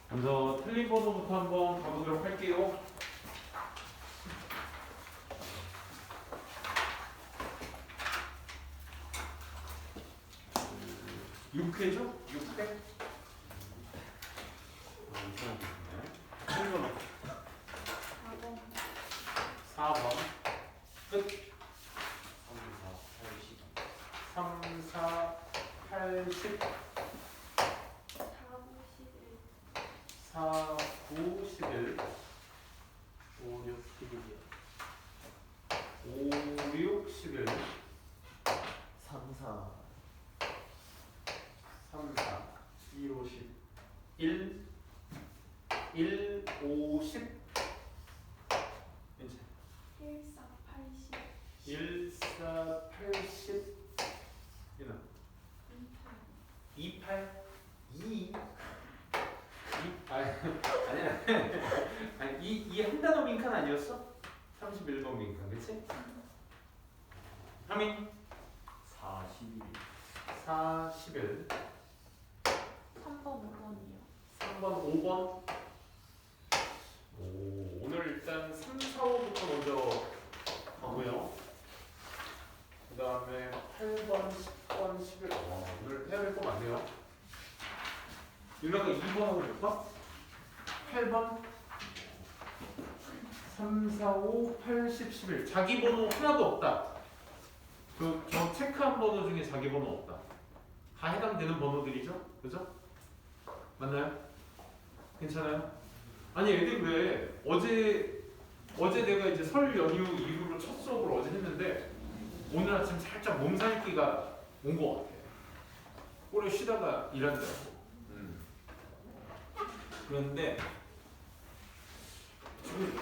먼저 틀린 번호부터 한번 가보도록 할게요. 6회죠? 6회? 1번 4번 끝. 3, 4, 80 4, 9, 11 5, 6, 11이야 5, 6, 11 3, 4 3, 4 2, 5, 10 1 1, 5, 10 1, 4, 80 1, 4, 80 이나 2, 8 2 아니야 아니 이 한 단어 빈칸 아니었어? 31번 빈칸 그치? 하민 41 41 3번, 5번이요. 3번 5번 오늘 일단 3, 4, 5부터 먼저 가고요 그 다음에 8번, 10번, 11 오늘 해야 될 거 많네요 윤아가 2번하고 몇 번? 8번 3, 4, 5, 8, 10, 11 자기 번호 하나도 없다 저 체크한 번호 중에 자기 번호 없다 다 해당되는 번호들이죠? 그죠? 맞나요? 괜찮아요? 아니 애들 왜 어제 내가 이제 설 연휴 이후로 첫 수업을 어제 했는데 오늘 아침 살짝 몸살기가 온 것 같아 오래 쉬다가 일한다고 그런데 지금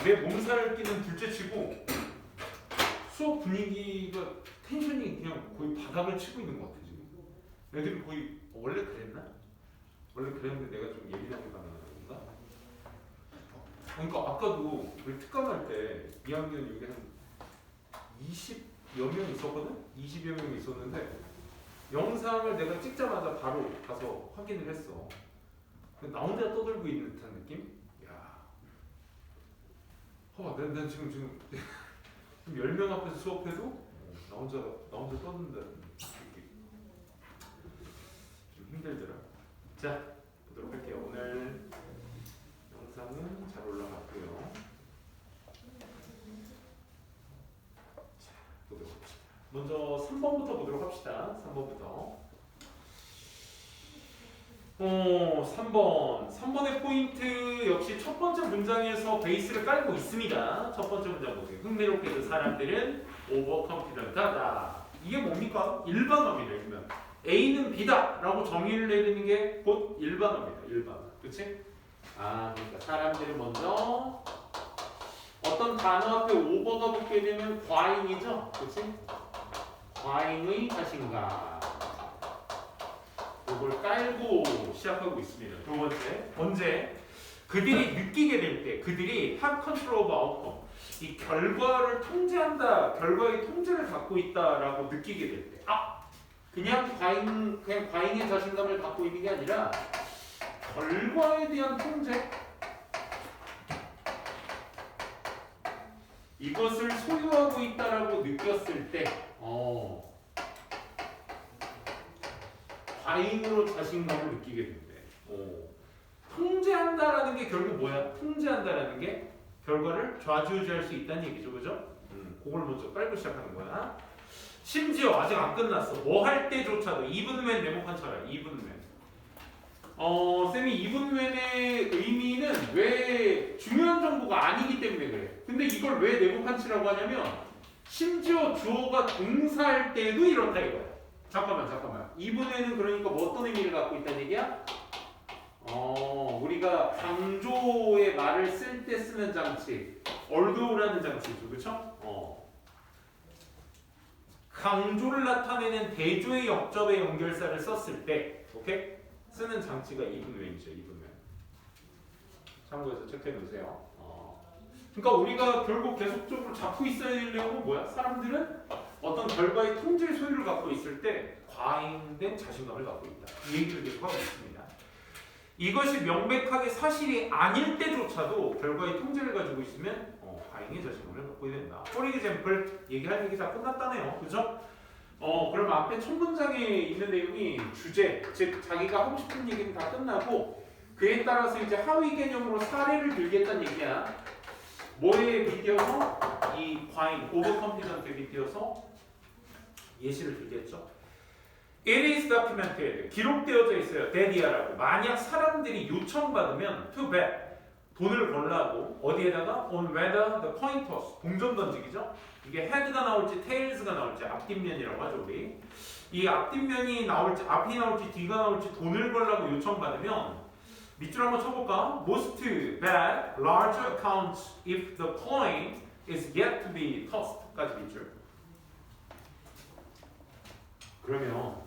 내 몸살기는 둘째치고 수업 분위기가 텐션이 그냥 거의 바닥을 치고 있는 것 같아 지금 애들이 거의 원래 그랬나? 원래 그랬는데 내가 좀 예민하게 반응하는 건가? 그러니까 아까도 우리 특강할 때 2학년 여기 한 20여 명 있었거든? 20여 명 있었는데 영상을 내가 찍자마자 바로 가서 확인을 했어 나 혼자 떠들고 있는 듯한 느낌? 야, 난 지금 10명 앞에서 수업해도 나 혼자 떠든다는 느낌 좀 힘들더라 자, 보도록 할게요. 오늘 영상은 잘 올라갔고요. 자, 보도록 합시다. 먼저 3번부터 보도록 합시다. 3번부터. 3번의 포인트 역시 첫 번째 문장에서 베이스를 깔고 있습니다. 첫 번째 문장 보세요. 흥미롭게도 사람들은 오버컨피던트하다. 이게 뭡니까? 일반어입니다. 일반. A는 B다 라고 정의를 내리는 게 곧 일반어입니다. 일반어. 그치? 그러니까 사람들은 먼저 어떤 단어 앞에 오버가 붙게 되면 과잉이죠? 그치? 과잉의 자신감. 이걸 깔고 시작하고 있습니다. 두 번째. 언제? 그들이 느끼게 될 때, 그들이 have control of outcome. 이 결과를 통제한다, 결과의 통제를 갖고 있다라고 느끼게 될 때. 그냥 과잉의 자신감을 갖고 있는 게 아니라 결과에 대한 통제 이것을 소유하고 있다라고 느꼈을 때 과잉으로 자신감을 느끼게 된대. 통제한다라는 게 결국 뭐야? 통제한다라는 게 결과를 좌지우지할 수 있다는 얘기죠, 그죠? 그걸 먼저 깔고 시작하는 거야. 심지어 아직 안 끝났어. 뭐 할 때조차도 even when 네모칸 쳐라. even when. 쌤이 even when의 의미는 왜 중요한 정보가 아니기 때문에 그래. 근데 이걸 왜 네모칸 치라고 하냐면 심지어 주어가 동사할 때도 이렇다 이거야. 잠깐만. even when은 그러니까 뭐 어떤 의미를 갖고 있다는 얘기야? 우리가 강조의 말을 쓸 때 쓰는 장치. although라는 장치죠. 그쵸? 강조를 나타내는 대조의 역접의 연결사를 썼을 때, 오케이? 쓰는 장치가 even when이죠, even when. 참고해서 체크해 놓으세요. 그러니까 우리가 결국 계속적으로 잡고 있어야 될 내용은 뭐야? 사람들은 어떤 결과의 통제 소유를 갖고 있을 때 과잉된 자신감을 갖고 있다. 이 얘기를 계속 하고 있습니다. 이것이 명백하게 사실이 아닐 때조차도 결과의 통제를 가지고 있으면 과잉의 자신감을 갖고 된다. For example 얘기할 얘기 다 끝났다네요. 그죠? 그럼 앞에 첫 문장에 있는 내용이 주제, 즉 자기가 하고 싶은 얘기는 다 끝나고 그에 따라서 이제 하위 개념으로 사례를 들겠다는 얘기야. 뭐에 빗대어서? 이 과잉, 오버컨피던트에 빗대어서 예시를 들겠죠. It is documented. 기록되어져 있어요. that이라고. 만약 사람들이 요청받으면 to bet. 돈을 벌라고 어디에다가 on whether the coin toss. 동전 던지기죠. 이게 head가 나올지 tails가 나올지 앞뒷면이라고 하죠 우리. 이 앞뒷면이 나올지 앞이 나올지 뒤가 나올지 돈을 벌라고 요청받으면 밑줄 한번 쳐볼까? Most bet large accounts if the coin is yet to be tossed까지 밑줄. 그러면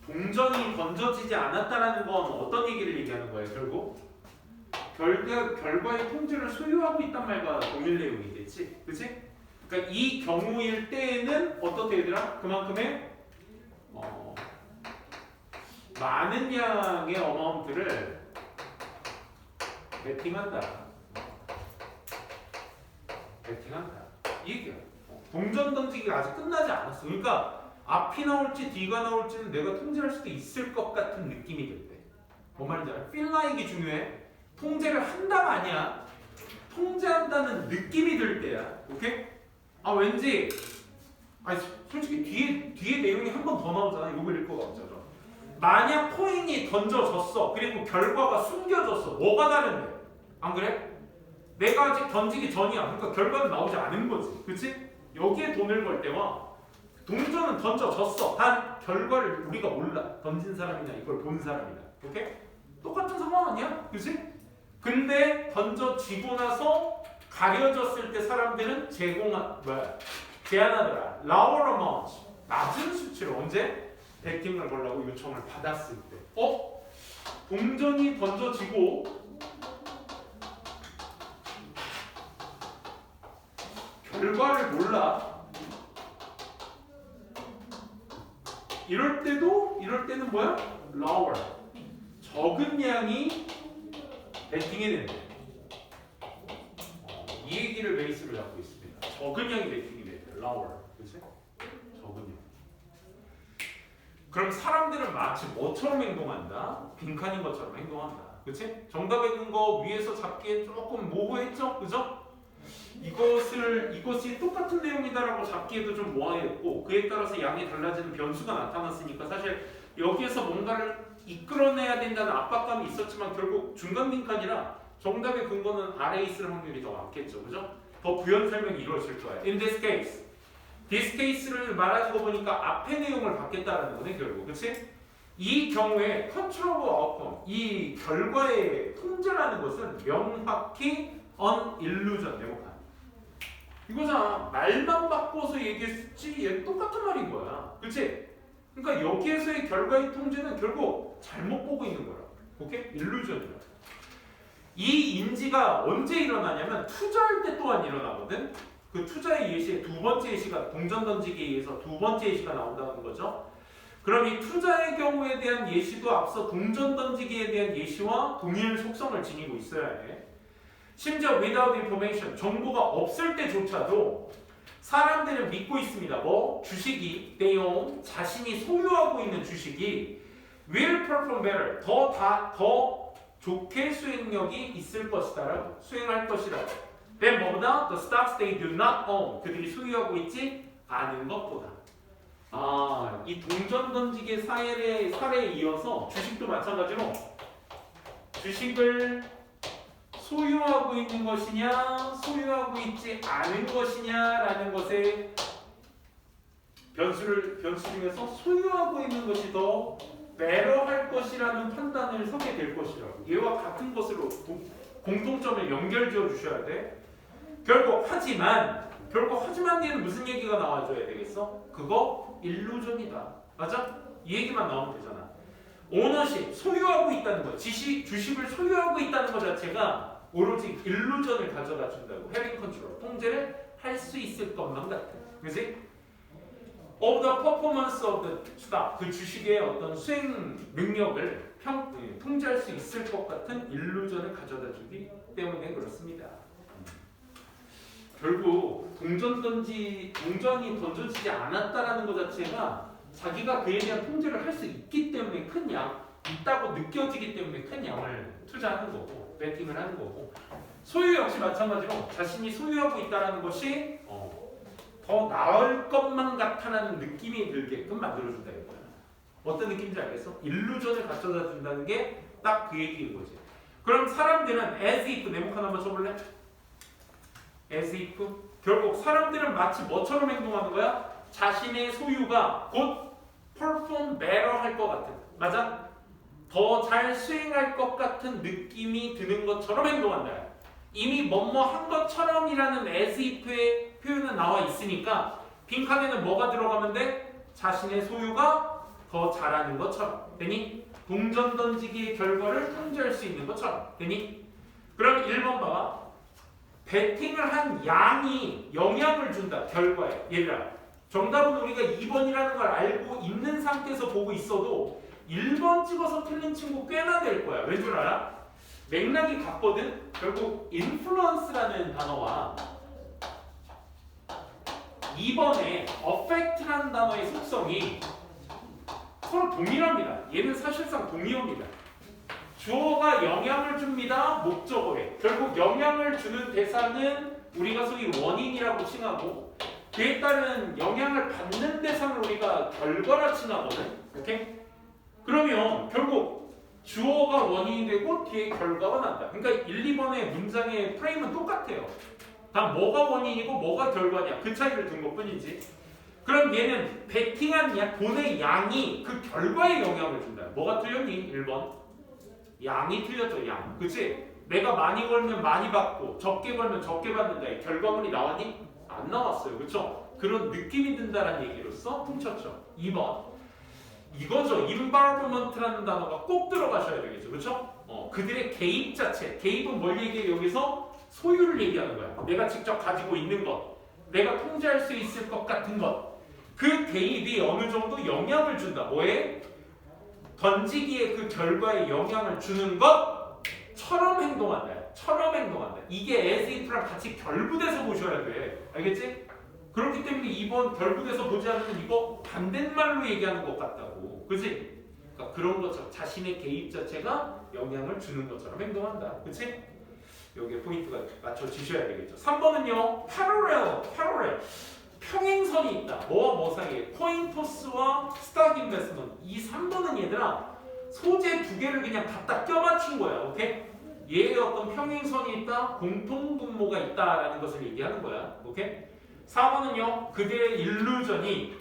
동전이 던져지지 않았다라는 건 어떤 얘기를 얘기하는 거예요? 결국 결과의 통제를 소유하고 있단 말과 동일 내용이겠지, 그렇지? 그러니까 이 경우일 때에는 어떻게 얘들아? 그만큼의 많은 양의 어마운트를 베팅한다. 이 얘기야. 동전 던지기가 아직 끝나지 않았어. 그러니까 앞이 나올지 뒤가 나올지는 내가 통제할 수도 있을 것 같은 느낌이 들 때. 뭔 말인지 알아? feel like이 중요해. 통제를 한다가 아니야. 통제한다는 느낌이 들 때야. 오케이? 왠지 솔직히 뒤에 내용이 한 번 더 나오잖아. 이거 읽고 가보자. 만약 코인이 던져졌어. 그리고 결과가 숨겨졌어. 뭐가 다른데? 안 그래? 내가 아직 던지기 전이야. 그러니까 결과는 나오지 않은 거지. 그치? 여기에 돈을 걸 때와 동전은 던져졌어. 단 결과를 우리가 몰라. 던진 사람이나 이걸 본 사람이나. 오케이? 똑같은 상황 아니야? 그치? 근데 던져지고 나서 가려졌을 때 사람들은 제안하더라. lower amount. 낮은 수치로 언제? 베팅을 걸라고 요청을 받았을 때. 동전이 던져지고 결과를 몰라. 이럴 때는 뭐야? lower. 적은 양이 베팅이 된대. 이 얘기를 베이스로 잡고 있습니다. 적은 양이 베팅이 된대. lower. 그치? 적은 양. 그럼 사람들은 마치 뭐처럼 행동한다? 빈칸인 것처럼 행동한다. 그치? 정답의 근거 위에서 잡기에 조금 모호했죠? 그죠? 이것이 똑같은 내용이다라고 잡기에도 좀 모호했고 그에 따라서 양이 달라지는 변수가 나타났으니까 사실 여기에서 뭔가를 이끌어내야 된다는 압박감이 있었지만 결국 중간 빈칸이라 정답의 근거는 아래에 있을 확률이 더 많겠죠. 그죠? 더 부연 설명이 이루어질 거야. In this case. this case를 말하는 거 보니까 앞의 내용을 받겠다라는 거네 결국. 그치? 이 경우에 control outcome, 이 결과의 통제라는 것은 명확히 an illusion, 네모칸. 이거잖아. 말만 바꿔서 얘기했지 얘 똑같은 말인 거야. 그치? 그러니까 여기에서의 결과의 통제는 결국 잘못 보고 있는 거야. 오케이? illusion이야. 이 인지가 언제 일어나냐면 투자할 때 또한 일어나거든. 그 투자의 예시의 두 번째 예시가 동전 던지기에 의해서 두 번째 예시가 나온다는 거죠. 그럼 이 투자의 경우에 대한 예시도 앞서 동전 던지기에 대한 예시와 동일 속성을 지니고 있어야 해. 심지어 without information, 정보가 없을 때조차도 사람들은 믿고 있습니다. 주식이 they own, 자신이 소유하고 있는 주식이 will perform better, 더 좋게 수행력이 있을 것이다라고, 수행할 것이라고. then 뭐보다 the stocks they do not own, 그들이 소유하고 있지 않은 것보다. 이 동전 던지기 사례에 이어서 주식도 마찬가지로 주식을 소유하고 있는 것이냐 소유하고 있지 않은 것이냐라는 것의 변수 중에서 소유하고 있는 것이 더 배려할 것이라는 판단을 서게 될 것이라고. 얘와 같은 것으로 공통점을 연결지어 주셔야 돼. 결국 하지만 뒤에는 무슨 얘기가 나와줘야 되겠어? 그거 일루전이다. 맞아? 이 얘기만 나오면 되잖아. 오너십, 소유하고 있다는 거, 주식을 소유하고 있다는 것 자체가 오로지 일루전을 가져다 준다고. having control. 통제를 할 수 있을 것만 같아. 그지? of the performance of the stock. 그 주식의 어떤 수행 능력을 통제할 수 있을 것 같은 일루전을 가져다 주기 때문에 그렇습니다. 결국 동전이 던져지지 않았다라는 것 자체가 자기가 그에 대한 통제를 할 수 있기 때문에 큰 양, 있다고 느껴지기 때문에 큰 양을 투자하는 거고, 베팅을 하는 거고, 소유 역시 마찬가지로 자신이 소유하고 있다는 것이 더 나을 것만 같아라는 느낌이 들게끔 만들어준다 이거야. 어떤 느낌인지 알겠어? 일루전을 갖춰다 준다는 게 딱 그 얘기인 거지. 그럼 사람들은 as if, 네모칸 한번 쳐볼래? as if. 결국 사람들은 마치 뭐처럼 행동하는 거야? 자신의 소유가 곧 perform better 할 것 같은, 맞아? 더 잘 수행할 것 같은 느낌이 드는 것처럼 행동한다. 이미 뭐뭐 한 것처럼이라는 as if의 표현은 나와 있으니까 빈칸에는 뭐가 들어가면 돼? 자신의 소유가 더 잘하는 것처럼 되니? 동전 던지기의 결과를 통제할 수 있는 것처럼 되니? 그럼 1번 봐봐. 베팅을 한 양이 영향을 준다. 결과에. 얘들아, 정답은 우리가 2번이라는 걸 알고 있는 상태에서 보고 있어도 1번 찍어서 틀린 친구 꽤나 될 거야. 왜 줄 알아? 맥락이 같거든. 결국 influence라는 단어와 2번의 affect라는 단어의 속성이 서로 동일합니다. 얘는 사실상 동의어입니다. 주어가 영향을 줍니다. 목적어에. 결국 영향을 주는 대상은 우리가 소위 원인이라고 칭하고, 그에 따른 영향을 받는 대상을 우리가 결과라 칭하거든. 오케이? 그러면 결국 주어가 원인이 되고 뒤에 결과가 난다. 그러니까 1, 2번의 문장의 프레임은 똑같아요. 단 뭐가 원인이고 뭐가 결과냐, 그 차이를 둔 것뿐이지. 그럼 얘는 베팅한 돈의 양이 그 결과에 영향을 준다. 뭐가 틀렸니? 1번. 양이 틀렸죠. 양. 그치? 내가 많이 걸면 많이 받고 적게 걸면 적게 받는다. 이 결과물이 나왔니? 안 나왔어요. 그쵸? 그런 느낌이 든다는 얘기로서 훔쳤죠. 2번. 이거죠. involvement라는 단어가 꼭 들어가셔야 되겠죠. 그쵸? 그들의 개입 자체. 개입은 뭘 얘기해요? 여기서 소유를 얘기하는 거야. 내가 직접 가지고 있는 것. 내가 통제할 수 있을 것 같은 것. 그 개입이 어느 정도 영향을 준다. 뭐에? 던지기에 그 결과에 영향을 주는 것처럼 행동한다. 처럼 행동한다. 이게 as if랑 같이 결부돼서 보셔야 돼. 알겠지? 그렇기 때문에 2번 결부돼서 보지 않으면 이거 반대말로 얘기하는 것 같다고. 그치? 그러니까 그런 것처럼 자신의 개입 자체가 영향을 주는 것처럼 행동한다. 그치? 여기에 포인트가 맞춰지셔야 되겠죠. 3번은요. parallel. 평행선이 있다. 뭐와 뭐 사이에? 코인토스와 스탁 인베스트먼트. 이 3번은 얘들아 소재 두 개를 그냥 갖다 껴맞춘 거야. 오케이? 얘의 어떤 평행선이 있다, 공통 분모가 있다라는 것을 얘기하는 거야. 오케이? 4번은요. 그들의 일루전이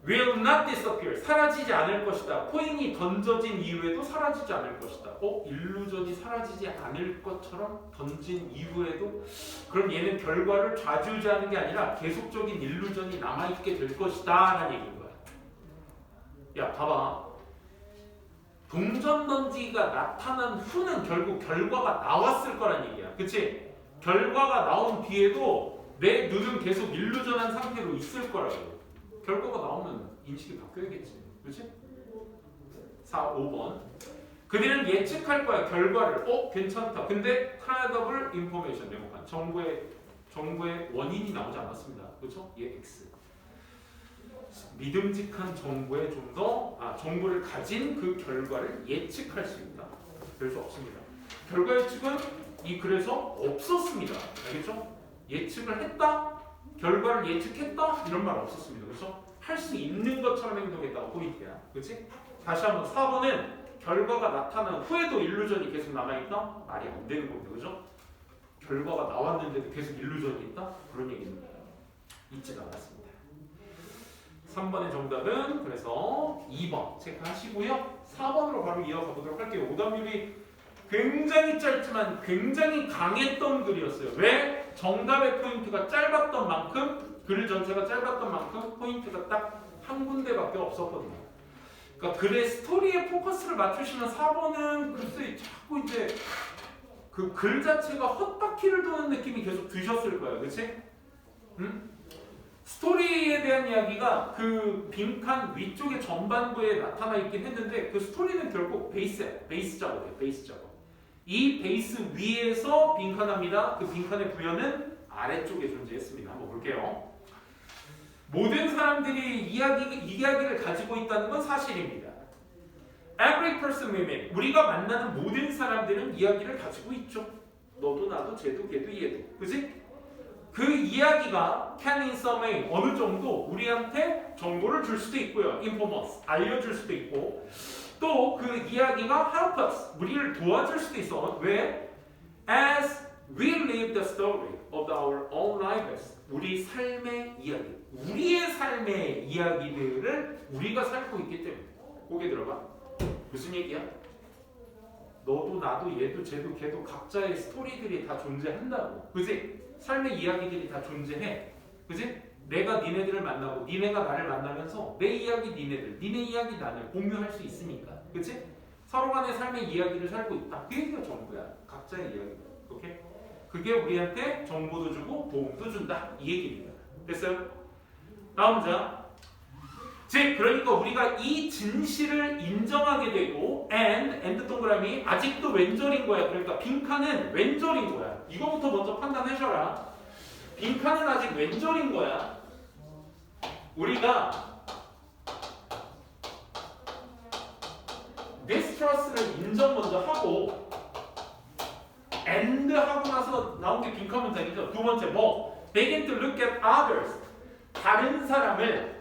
will not disappear. 사라지지 않을 것이다. 코인이 던져진 이후에도 사라지지 않을 것이다. 일루전이 사라지지 않을 것처럼 던진 이후에도? 그럼 얘는 결과를 좌지우지하는 게 아니라 계속적인 일루전이 남아있게 될 것이다 라는 얘기인 거야. 야 봐봐. 동전 던지기가 나타난 후는 결국 결과가 나왔을 거란 얘기야. 그치? 결과가 나온 뒤에도 내 눈은 계속 일루전한 상태로 있을 거라고. 결과가 나오면 인식이 바뀌어야겠지. 그렇지? 4, 5번. 그들은 예측할 거야. 결과를. 괜찮다. 근데 credible information. 네모칸. 정보의 원인이 나오지 않았습니다. 그렇죠? 얘 X. 믿음직한 정보에 좀 더 정보를 가진 그 결과를 예측할 수 있다. 그럴 수 없습니다. 결과 예측은 그래서 없었습니다. 알겠죠? 예측을 했다. 결과를 예측했다? 이런 말 없었습니다. 그래서 할 수 있는 것처럼 행동했다고 포인트야. 그렇지? 다시 한번 4번은 결과가 나타난 후에도 일루전이 계속 남아있다? 말이 안 되는 겁니다. 그죠? 결과가 나왔는데도 계속 일루전이 있다? 그런 얘기입니다. 있지가 않았습니다. 3번의 정답은 그래서 2번 체크하시고요. 4번으로 바로 이어가 보도록 할게요. 오답률이 굉장히 짧지만 굉장히 강했던 글이었어요. 왜? 정답의 포인트가 짧았던 만큼, 글 전체가 짧았던 만큼 포인트가 딱 한 군데밖에 없었거든요. 그러니까 글의 스토리에 포커스를 맞추시면 4번은 글쎄 자꾸 이제 그 글 자체가 헛바퀴를 도는 느낌이 계속 드셨을 거예요. 그치? 응? 스토리에 대한 이야기가 그 빈칸 위쪽의 전반부에 나타나 있긴 했는데 그 스토리는 결국 베이스 작업이에요. 베이스 작업. 이 베이스 위에서 빈칸합니다. 그 빈칸의 부여는 아래쪽에 존재했습니다. 한번 볼게요. 모든 사람들이 이야기를 가지고 있다는 건 사실입니다. Every person we meet. 우리가 만나는 모든 사람들은 이야기를 가지고 있죠. 너도 나도 쟤도 걔도 얘도. 그지? 그 이야기가 can in some way 어느 정도 우리한테 정보를 줄 수도 있고요. informers 알려줄 수도 있고 또 그 이야기가 help us 우리를 도와줄 수도 있어. 왜? As we live the story of our own lives. 우리 삶의 이야기, 우리의 삶의 이야기들을 우리가 살고 있기 때문에. 고개 들어봐. 무슨 얘기야? 너도 나도 얘도 쟤도 걔도 각자의 스토리들이 다 존재한다고. 그지? 삶의 이야기들이 다 존재해. 그지? 내가 니네들을 만나고 니네가 나를 만나면서 내 이야기 니네들, 니네 이야기 나를 공유할 수 있으니까. 그치? 서로 간의 삶의 이야기를 살고 있다. 그 얘기가 전부야. 각자의 이야기. 오케이? 그게 우리한테 정보도 주고 도움도 준다. 이 얘기입니다. 됐어요? 다음 자. 즉 그러니까 우리가 이 진실을 인정하게 되고 and 동그라미 아직도 왼절인 거야. 그러니까 빈칸은 왼절인 거야. 이거부터 먼저 판단하셔라. 빈칸은 아직 왼절인 거야. 우리가 mistrust를 인정 먼저 하고 and 하고 나서 나온 게 빈칸 문장이죠. 두 번째 뭐? begin to look at others. 다른 사람을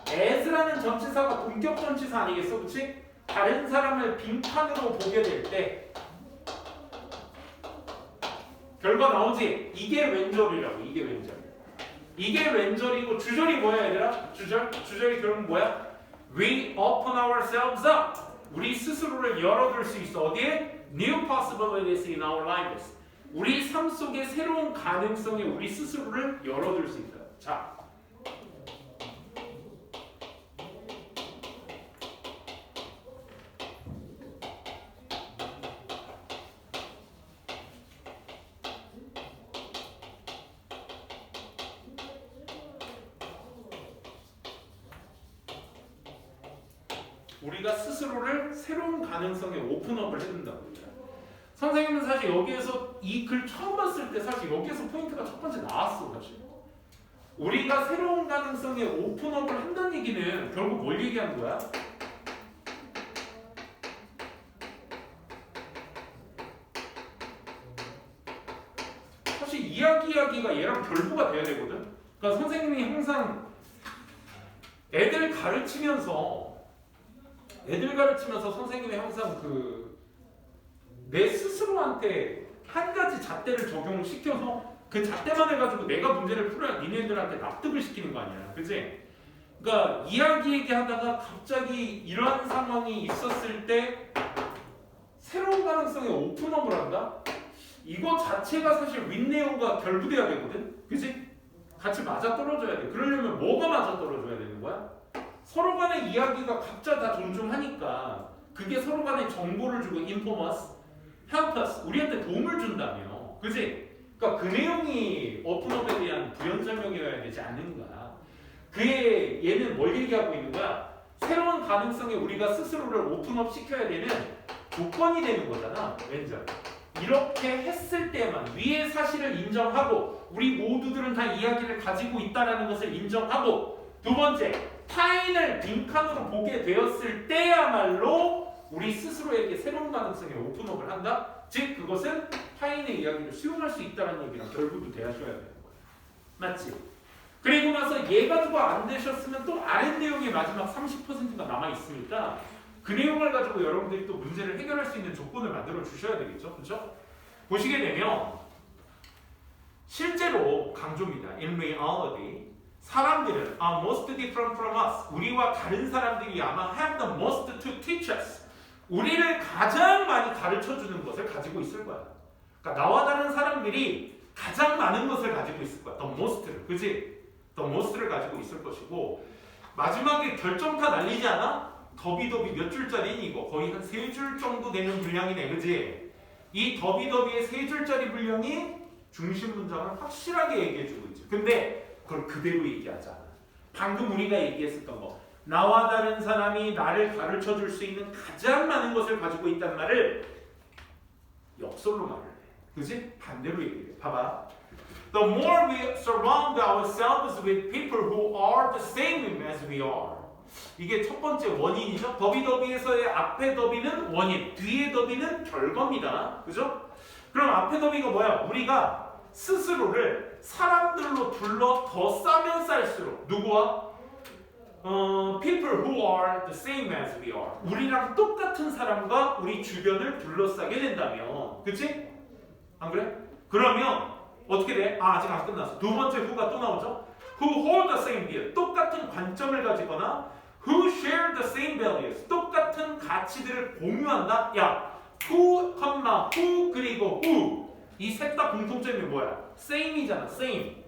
as라는 전치사가 본격 전치사 아니겠어? 그치? 다른 사람을 빈칸으로 보게 될 때 결과 나오지? 이게 왼절이라고. 이게 왼절. 이게 왼절이고 주절이 뭐야 얘들아? 주절이 결국 뭐야? We open ourselves up. 우리 스스로를 열어둘 수 있어. 어디에? New possibilities in our lives. 우리 삶 속에 새로운 가능성에 우리 스스로를 열어둘 수 있다. 자, 우리가 스스로를 새로운 가능성에 오픈업을 해준다고. 선생님은 사실 여기에서 이 글 처음 봤을 때 사실 여기에서 포인트가 첫 번째 나왔어. 사실 우리가 새로운 가능성에 오픈업을 한다는 얘기는 결국 뭘 얘기하는 거야? 사실 이야기가 얘랑 결부가 돼야 되거든. 그러니까 선생님이 항상 애들 가르치면서 선생님이 항상 내 스스로한테 한 가지 잣대를 적용시켜서 그 잣대만 해가지고 내가 문제를 풀어야 니네들한테 납득을 시키는 거 아니야. 그치? 그러니까 이야기 얘기하다가 갑자기 이러한 상황이 있었을 때 새로운 가능성에 오픈업을 한다? 이거 자체가 사실 윗내용과 결부돼야 되거든? 그치? 같이 맞아떨어져야 돼. 그러려면 뭐가 맞아떨어져야 되는 거야? 서로 간의 이야기가 각자 다 존중하니까 그게 서로 간에 정보를 주고 informers, help us, 우리한테 도움을 준다며. 그치? 그러니까 그 내용이 오픈업에 대한 부연 설명이어야 되지 않는가. 그의 얘는 뭘 얘기하고 있는 거야? 새로운 가능성에 우리가 스스로를 오픈업 시켜야 되는 조건이 되는 거잖아. 왼절. 이렇게 했을 때만 위의 사실을 인정하고 우리 모두들은 다 이야기를 가지고 있다는 것을 인정하고 두 번째 타인을 빈칸으로 보게 되었을 때야말로 우리 스스로에게 새로운 가능성에 오픈업을 한다. 즉 그것은 타인의 이야기를 수용할 수 있다는 얘기랑 결부도 되셔야 되는 거예요. 맞지? 그리고 나서 얘 가지고 안 되셨으면 또 아랫 내용의 마지막 30%가 남아 있으니까 그 내용을 가지고 여러분들이 또 문제를 해결할 수 있는 조건을 만들어 주셔야 되겠죠. 그렇죠? 보시게 되면 실제로 강조입니다. In reality 사람들은 are most different from us. 우리와 다른 사람들이 아마 have the most to teach us. 우리를 가장 많이 가르쳐주는 것을 가지고 있을 거야. 그러니까 나와 다른 사람들이 가장 많은 것을 가지고 있을 거야. The most를. 그치? The most를 가지고 있을 것이고 마지막에 결정타 날리지 않아? 더비더비 몇 줄짜리니 이거? 거의 한 3줄 정도 되는 분량이네, 그지? 이 더비더비의 3줄짜리 분량이 중심 문장을 확실하게 얘기해주고 있죠. 근데 그걸 그대로 얘기하지 않아. 방금 우리가 얘기했었던 거, 나와 다른 사람이 나를 가르쳐 줄 수 있는 가장 많은 것을 가지고 있다는 말을 역설로 말을 해. 그지? 반대로 얘기해. 봐봐. The more we surround ourselves with people who are the same as we are. 이게 첫 번째 원인이죠. 더비더비에서의 앞에 더비는 원인, 뒤에 더비는 결과입니다. 그죠? 그럼 앞에 더비가 뭐야? 우리가 스스로를 사람들로 둘러 더 싸면 쌀수록 누구와? People who are the same as we are. 우리랑 똑같은 사람과 우리 주변을 둘러싸게 된다면, 그치? 안 그래? 그러면 어떻게 돼? 아직 안 끝났어. 두 번째 who가 또 나오죠. Who hold the same view. 똑같은 관점을 가지거나 who share the same values. 똑같은 가치들을 공유한다. 야, who, who 그리고 who. 이 셋 다 공통점이 뭐야? same이잖아. same.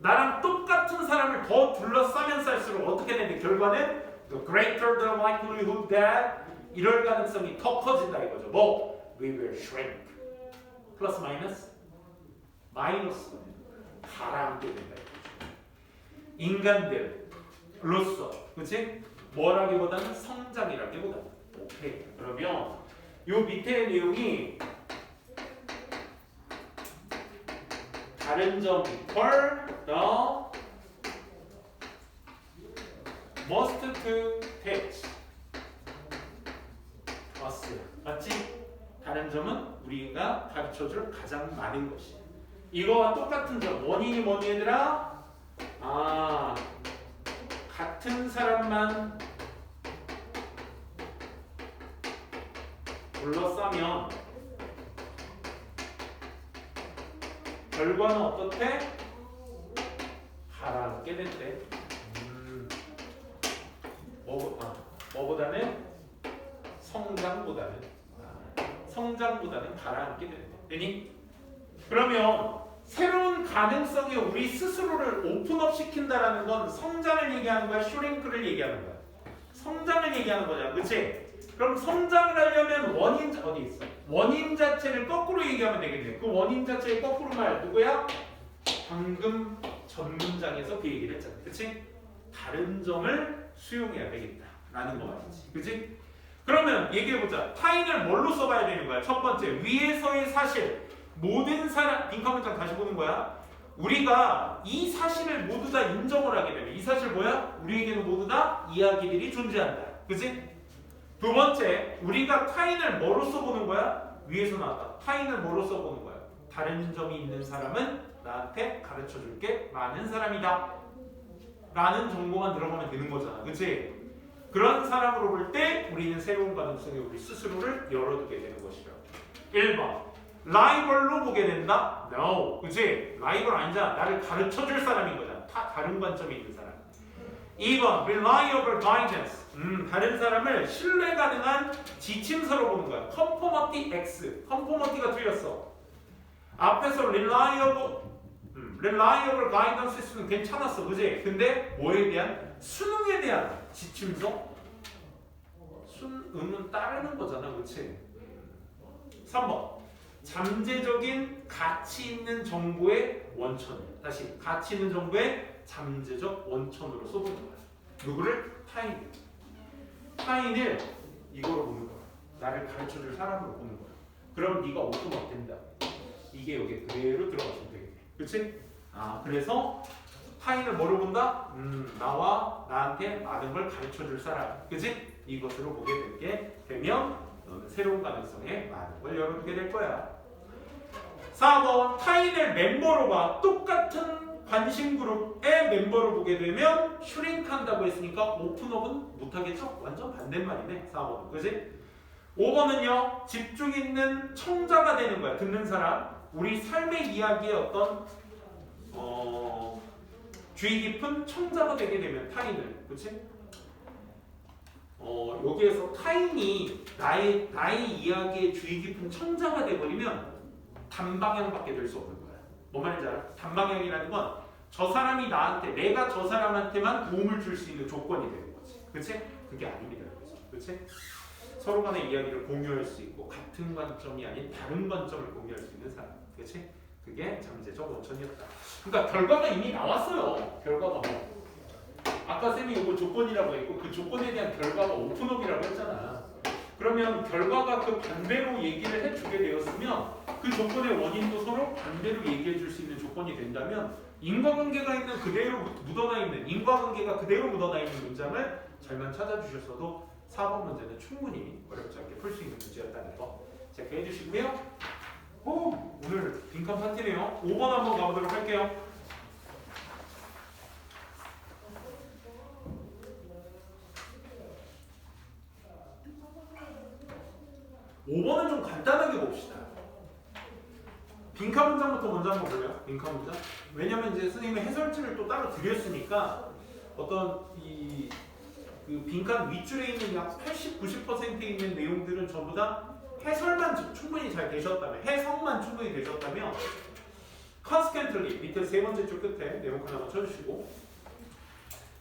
나랑 똑같은 사람을 더 둘러싸면 쌀수록 어떻게 되는데 결과는 the greater the likelihood that 이럴 가능성이 더 커진다 이거죠. 뭐? We will shrink. 플러스 마이너스? 마이너스. 가라앉게 된다 이거죠. 인간들로서, 그치? 뭐라기보다는 성장이라기보다는. 오케이. 그러면 요 밑에 내용이 다른 점 equal the must to teach us. 맞지? 다른 점은 우리가 가르쳐줄 가장 많은 것이. 이거와 똑같은 점. 원인이 뭐니 얘들아? 아, 같은 사람만 둘러싸면 결과는 어떻대? 가라앉게 된대. 뭐보다는? 성장보다는 가라앉게 된대. 되니? 그러면 새로운 가능성에 우리 스스로를 오픈업 시킨다라는 건 성장을 얘기하는 거야? 슈링크를 얘기하는 거야? 성장을 얘기하는 거잖아. 그치? 그럼 성장을 하려면 원인 어디 있어? 원인 자체를 거꾸로 얘기하면 되겠네. 그 원인 자체의 거꾸로 말 누구야? 방금 전 문장에서 그 얘기를 했잖아. 그치? 다른 점을 수용해야 되겠다라는 거 말이지. 그치? 그러면 얘기해보자. 타인을 뭘로 써봐야 되는 거야? 첫 번째, 위에서의 사실. 모든 사람, 빈칸 문장 다시 보는 거야. 우리가 이 사실을 모두 다 인정을 하게 되면 이 사실 뭐야? 우리에게는 모두 다 이야기들이 존재한다. 그치? 두 번째, 우리가 타인을 뭐로써 보는 거야? 위에서 나왔다. 타인을 뭐로써 보는 거야? 다른 점이 있는 사람은 나한테 가르쳐줄 게 많은 사람이다 라는 정보만 들어가면 되는 거잖아. 그치? 그런 사람으로 볼 때 우리는 새로운 가능성에 우리 스스로를 열어두게 되는 것이라. 1번 라이벌로 보게 된다? No. 그치? 라이벌 아니잖아. 나를 가르쳐줄 사람인 거잖아. 다른 관점이 있는 사람. 2번 reliable guidance. 다른 사람을 신뢰 가능한 지침서로 보는 거야. conformity X. conformity가 틀렸어. 앞에서 reliable guidance 는 괜찮았어. 그지? 근데 뭐에 대한? 수능에 대한 지침서? 수능은 따르는 거잖아. 그치? 3번 잠재적인 가치 있는 정보의 원천. 다시 가치 있는 정보의 잠재적 원천으로 써보는 거야. 누구를? 타인을 이거로 보는 거야. 나를 가르쳐줄 사람으로 보는 거야. 그럼 네가 오픈업 된다. 이게 여기 그대로 들어가시면 되겠네. 그치? 아, 그래서 타인을 뭐로 본다? 나와 나한테 많은 걸 가르쳐줄 사람. 그치? 이것으로 보게 되면 너는 새로운 가능성에 많은 걸 열어두게 될 거야. 4번 타인을 멤버로 봐. 똑같은 관심 그룹의 멤버로 보게 되면 슈링크한다고 했으니까 오픈업은 못하겠죠? 완전 반대말이네. 4번은. 그치? 5번은요. 집중 있는 청자가 되는 거야. 듣는 사람. 우리 삶의 이야기의 어떤 주의 깊은 청자가 되게 되면 타인을. 그치? 여기에서 타인이 나의 이야기의 주의 깊은 청자가 돼버리면 단방향밖에 될 수 없는 거야. 뭐 말인지 알아? 단방향이라는 건 저 사람이 나한테 내가 저 사람한테만 도움을 줄 수 있는 조건이 되는 거지. 그치? 그게 아닙니다. 그치? 서로 간의 이야기를 공유할 수 있고 같은 관점이 아닌 다른 관점을 공유할 수 있는 사람. 그치? 그게 잠재적 원천이었다. 그러니까 결과가 이미 나왔어요. 결과가 뭐. 아까 쌤이 이거 조건이라고 했고 그 조건에 대한 결과가 오픈업이라고 했잖아. 그러면 결과가 그 반대로 얘기를 해주게 되었으면 그 조건의 원인도 서로 반대로 얘기해 줄 수 있는 조건이 된다면 인과관계가 있는 그대로 묻어나 있는 인과관계가 그대로 묻어나 있는 문장을 잘만 찾아주셨어도 4번 문제는 충분히 어렵지 않게 풀 수 있는 문제였다는 거 체크해 주시고요. 오늘 빈칸 파티네요. 5번 한번 가보도록 할게요. 5번은 좀 간단하게 봅시다. 빈칸 문장부터 먼저 한번 볼래요? 빈칸 문장. 왜냐면 이제 선생님이 해설지를 또 따로 드렸으니까 어떤 그 빈칸 윗줄에 있는 약 80, 90%에 있는 내용들은 전부 다 해설만 충분히 잘 되셨다면, 해석만 충분히 되셨다면 consequently 밑에 세 번째 줄 끝에 네모 하나만 쳐주시고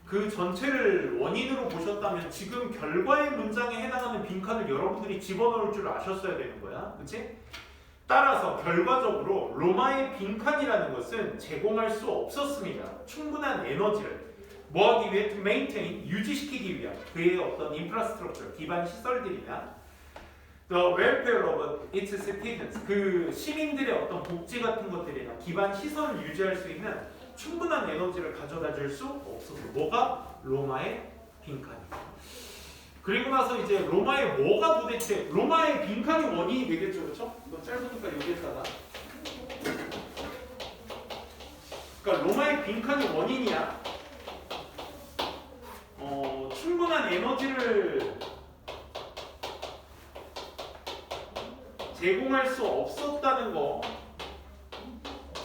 그 전체를 원인으로 보셨다면 지금 결과의 문장에 해당하는 빈칸을 여러분들이 집어넣을 줄 아셨어야 되는 거야. 그치? 따라서 결과적으로 로마의 빈칸이라는 것은 제공할 수 없었습니다. 충분한 에너지를 뭐하기 위해? to maintain, 유지시키기 위한 그의 어떤 infrastructure, 기반 시설들이나 the welfare of its citizens, 그 시민들의 어떤 복지 같은 것들이나 기반 시설을 유지할 수 있는 충분한 에너지를 가져다 줄 수 없어서 뭐가? 로마의 빈칸이. 그리고 나서 이제 로마의 뭐가 도대체 로마의 빈칸이 원인이 되겠죠, 그렇죠? 이거 짧으니까 여기에다가 그러니까 로마의 빈칸이 원인이야. 충분한 에너지를 제공할 수 없었다는 거.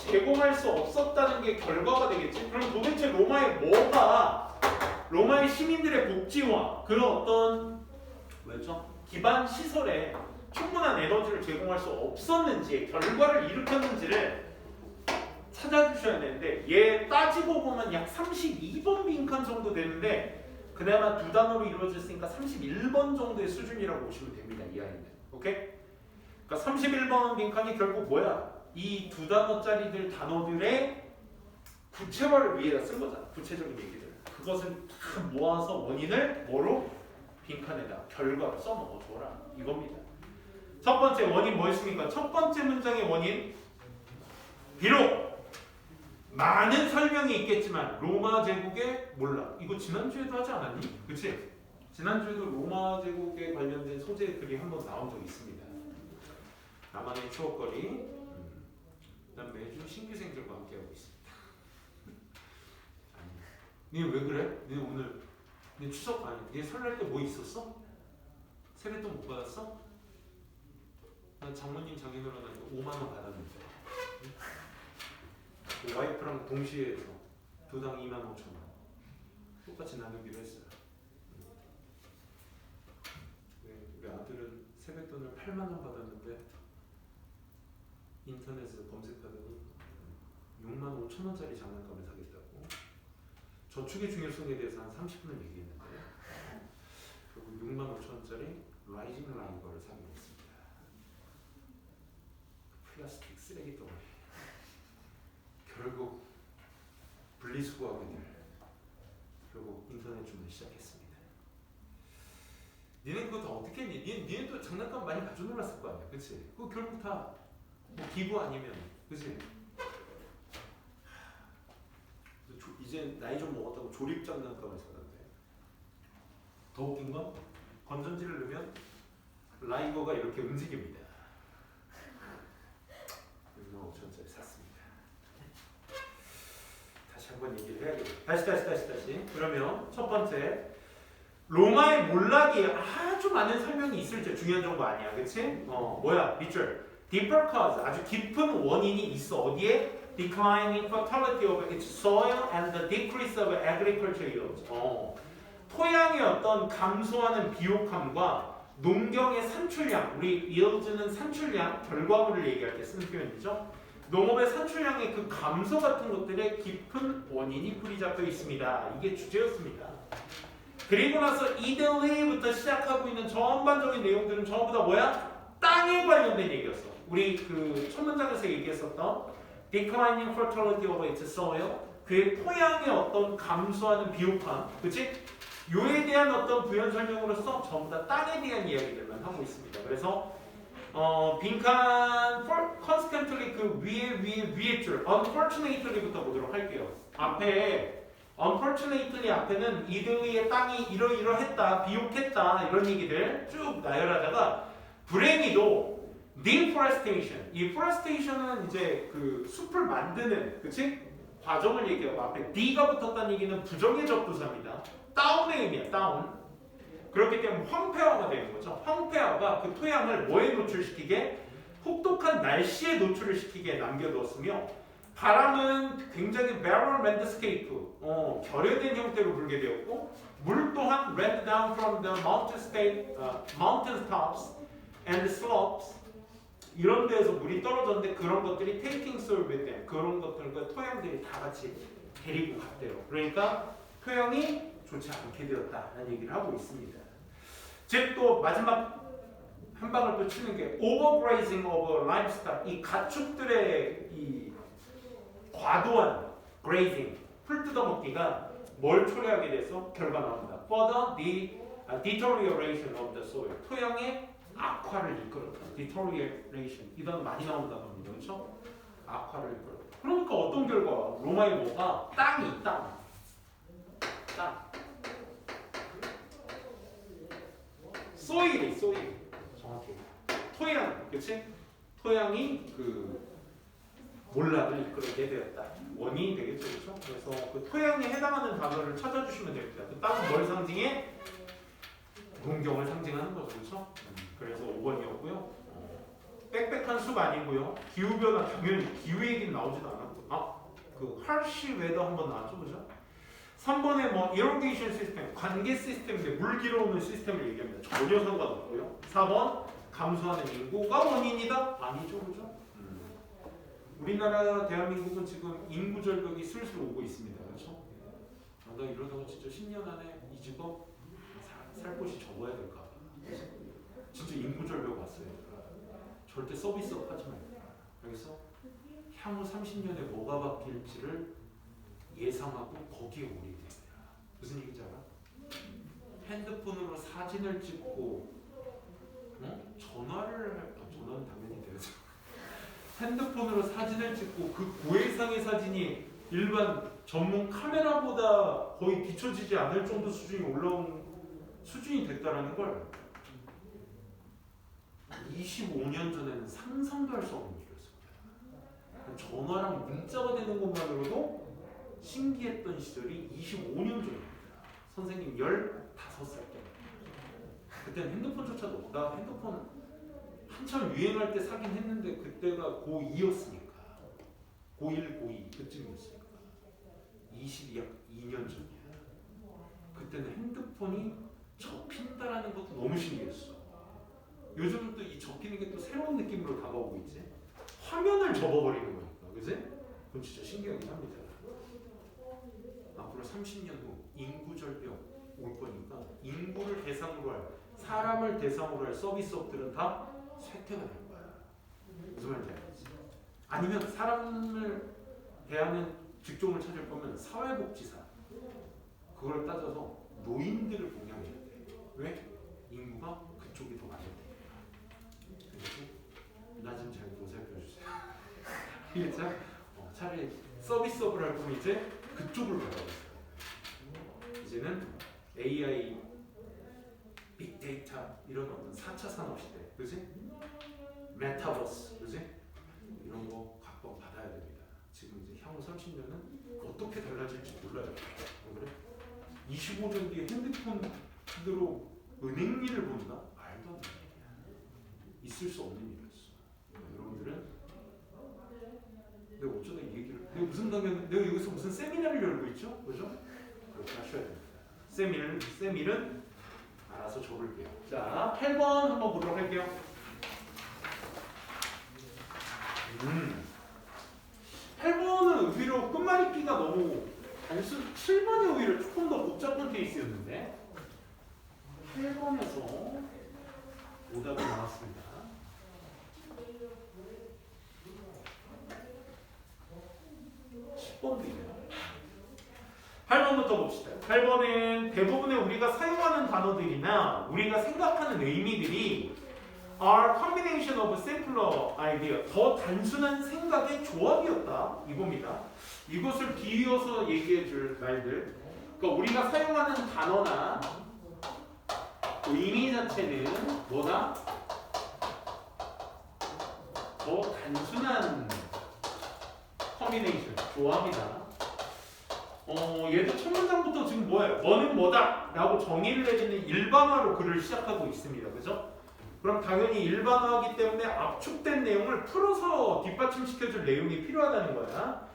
제공할 수 없었다는 게 결과가 되겠지? 그럼 도대체 로마의 뭐가 로마의 시민들의 복지와 그런 어떤 뭐였죠? 기반 시설에 충분한 에너지를 제공할 수 없었는지 결과를 일으켰는지를 찾아주셔야 되는데 얘 따지고 보면 약 32번 빈칸 정도 되는데 그나마 두 단어로 이루어졌으니까 31번 정도의 수준이라고 보시면 됩니다. 이 아이는. 오케이? 그러니까 31번 빈칸이 결국 뭐야? 이 두 단어짜리들 단어들의 구체화를 위해다 쓴 거잖아. 구체적인 얘기들. 그것을 다 모아서 원인을 뭐로? 빈칸에다 결과로 써넣어줘라. 이겁니다. 첫 번째 원인 뭐였습니까? 첫 번째 문장의 원인. 비록 많은 설명이 있겠지만 로마 제국의 몰락. 이거 지난주에도 하지 않았니? 그치? 지난주에도 로마 제국에 관련된 소재 글이 한번 나온 적이 있습니다. 나만의 추억거리. 난 매주 신규생들과 함께하고 있습니다. 아니, 니 왜 그래? 니 오늘 니 추석 아니, 니 설날 때 뭐 있었어? 세뱃돈 못 받았어? 난 장모님 장인어른한테 5만 원 받았는데 그 와이프랑 동시에 해서 두당 2만 5천 원 똑같이 나누기로 했어요. 우리 아들은 세뱃돈을 8만 원 받았는데 인터넷에서 검색하더니 6만 5천 원짜리 장난감을 사겠다고 저축의 중요성에 대해서 한 30분을 얘기했는데 결국 6만 5천 원짜리 라이징 라이거를 사기로 했습니다. 플라스틱 쓰레기 덩어리. 결국 분리수거하게 될 결국 인터넷 주문을 시작했습니다. 니네 그거 다 어떻게 했니? 니네 또 장난감 많이 가져 놀았을 거 아니야, 그치? 그거 결국 다 뭐 기부 아니면, 그치? 이제 나이 좀 먹었다고 조립 장난감을 사는데 더 웃긴 건 건전지를 넣으면 라이거가 이렇게 움직입니다. 6만 5천원짜리 샀습니다. 다시 한번 얘기를 해야겠다. 다시. 그러면 첫 번째 로마의 몰락이 아주 많은 설명이 있을 때 중요한 정보 아니야, 그치? 뭐야? 밑줄 deeper cause 아주 깊은 원인이 있어. 어디에? declining fertility of its soil and the decrease of agriculture yields. 토양의 어떤 감소하는 비옥함과 농경의 산출량, 우리 yields는 산출량, 결과물을 얘기할 때 쓰는 표현이죠. 농업의 산출량의 그 감소 같은 것들의 깊은 원인이 뿌리 잡혀 있습니다. 이게 주제였습니다. 그리고 나서 이들리부터 시작하고 있는 전반적인 내용들은 전부 다 뭐야? 땅에 관련된 얘기였어. 우리 그 첫 문장에서 얘기했었던 declining fertility of its soil, 그의 토양의 어떤 감소하는 비옥함, 그치? 요에 대한 어떤 부연 설명으로서 전부 다 땅에 대한 이야기들만 하고 있습니다. 그래서 빈칸 constantly 그 위에 줄 unfortunately부터 보도록 할게요. 앞에 unfortunately 앞에는 이들리의 땅이 이러이러했다, 비옥했다 이런 얘기들 쭉 나열하다가 불행히도 deforestation, 이 forestation은 이제 그 숲을 만드는, 그치? 과정을 얘기하고 앞에 D가 붙었다는 얘기는 부정의 접두사입니다. 다운의 의미야, 다운. 그렇기 때문에 황폐화가 되는 거죠. 황폐화가 그 토양을 뭐에 노출시키게? 혹독한 날씨에 노출을 시키게 남겨두었으며 바람은 굉장히 barren landscape, 결여된 형태로 불게 되었고 물 또한 rained down from the mountain tops and slopes, 이런 데에서 물이 떨어졌는데 그런 것들이 taking soil with them, 그런 것들과 토양들이 다 같이 데리고 갔대요. 그러니까 토양이 좋지 않게 되었다는 얘기를 하고 있습니다. 즉 또 마지막 한 방을 또 치는 게 overgrazing of livestock, 이 가축들의 이 과도한 grazing, 풀 뜯어먹기가 뭘 초래하게 돼서 결과 나옵니다. Further the deterioration of the soil, 토양의 악화를 이끌었다. deterioration, 이 단어 많이 나온다는 겁니다. 그렇죠? 악화를 이끌었다. 그러니까 어떤 결과? 로마의 뭐가? 땅. 소일이 정확히 토양, 그치? 토양이 그 몰락을 이끌게 되었다. 원인이 되겠죠, 그렇죠? 그래서 그 토양에 해당하는 단어를 찾아주시면 됩니다. 그 땅은 뭘 상징해? 농경을 상징하는 거죠, 그렇죠? 그래서 5번이었고요. 빽빽한 숲 아니고요. 기후 변화 당연히 기후 얘기는 나오지도 않았고, 그 harsh weather 한번 나왔죠, 그죠? 3번에 뭐 irrigation 시스템, 관계 시스템인데 물 길어오는 시스템을 얘기합니다. 전혀 상관없고요. 4번 감소하는 인구가 원인이다? 아니죠, 그죠? 우리나라 대한민국은 지금 인구 절벽이 슬슬 오고 있습니다, 그렇죠? 나 이러다가 진짜 10년 안에 이 직업 살 곳이 적어야 될까? 진짜 인구 절벽 왔어요. 절대 서비스업 하지 말고. 여기서 향후 30년에 뭐가 바뀔지를 예상하고 거기에 올인해야 돼요. 무슨 얘기인지 알아? 핸드폰으로 사진을 찍고 전화는 당연히 되죠. 핸드폰으로 사진을 찍고 그 고해상의 사진이 일반 전문 카메라보다 거의 비춰지지 않을 정도 수준이 올라온 수준이 됐다라는 걸 25년 전에는 상상도 할 수 없는 일이었습니다. 전화랑 문자가 되는 것만으로도 신기했던 시절이 25년 전입니다. 선생님 15살 때. 그때는 핸드폰조차도 없고, 나 핸드폰 한참 유행할 때 사긴 했는데 그때가 고2였으니까. 고1, 고2 그쯤이었으니까. 22년 전이야. 그때는 핸드폰이 접힌다라는 것도 너무 신기했어. 요즘은 또 이 접히는 게 또 새로운 느낌으로 다가오고 있지. 화면을 접어버리는 거니까, 그지? 그건 진짜 신기하긴 합니다. 앞으로 30년 후 인구 절벽 올 거니까 인구를 대상으로 할, 사람을 대상으로 할 서비스업들은 다 쇠퇴가 될 거야. 무슨 말인지 알겠지? 아니면 사람을 대하는 직종을 찾을 거면 사회복지사, 그걸 따져서 노인들을 봉양해야 돼. 왜? 인구가 그쪽이 더 많이 돼. 나 좀 잘 보살펴 주세요. 알겠죠? 차라리 서비스업을 할 거면 이제 그쪽을 가라고 했어요. 이제는 AI, 빅데이터 이런 어떤 4차 산업 시대, 그지? 메타버스, 그지? 이런 거 각본 받아야 됩니다. 지금 이제 향후 30년은 어떻게 달라질지 몰라요. 그래? 25년 뒤에 핸드폰으로 은행 일을 본다? 말도 안 되는 일이야. 있을 수 없는 일이었어. 여러분들은 내가 어쩌다 이 얘기를, 내가 무슨 강연, 내가 여기서 무슨 세미나를 열고 있죠? 그죠? 그렇게 하셔야 됩니다. 세밀은 알아서 적을게요. 자, 8번 한번 보도록 할게요. 풀기가 너무 단순 7번이 오히려 조금 더 복잡한 케이스였는데 8번에서 오답이 나왔습니다. 10번도 있네요. 8번부터 봅시다. 8번은 대부분의 우리가 사용하는 단어들이나 우리가 생각하는 의미들이 are combination of simpler idea. 더 단순한 생각의 조합이었다. 이겁니다. 이것을 비유해서 얘기해 줄 말들. 그러니까 우리가 사용하는 단어나 의미 자체는 뭐다? 더 단순한 커뮤니케이션, 조합이다. 얘도 첫 문장부터 지금 뭐예요? 뭐는 뭐다? 라고 정의를 내리는 일반화로 글을 시작하고 있습니다. 그죠? 그럼 당연히 일반화하기 때문에 압축된 내용을 풀어서 뒷받침시켜줄 내용이 필요하다는 거야.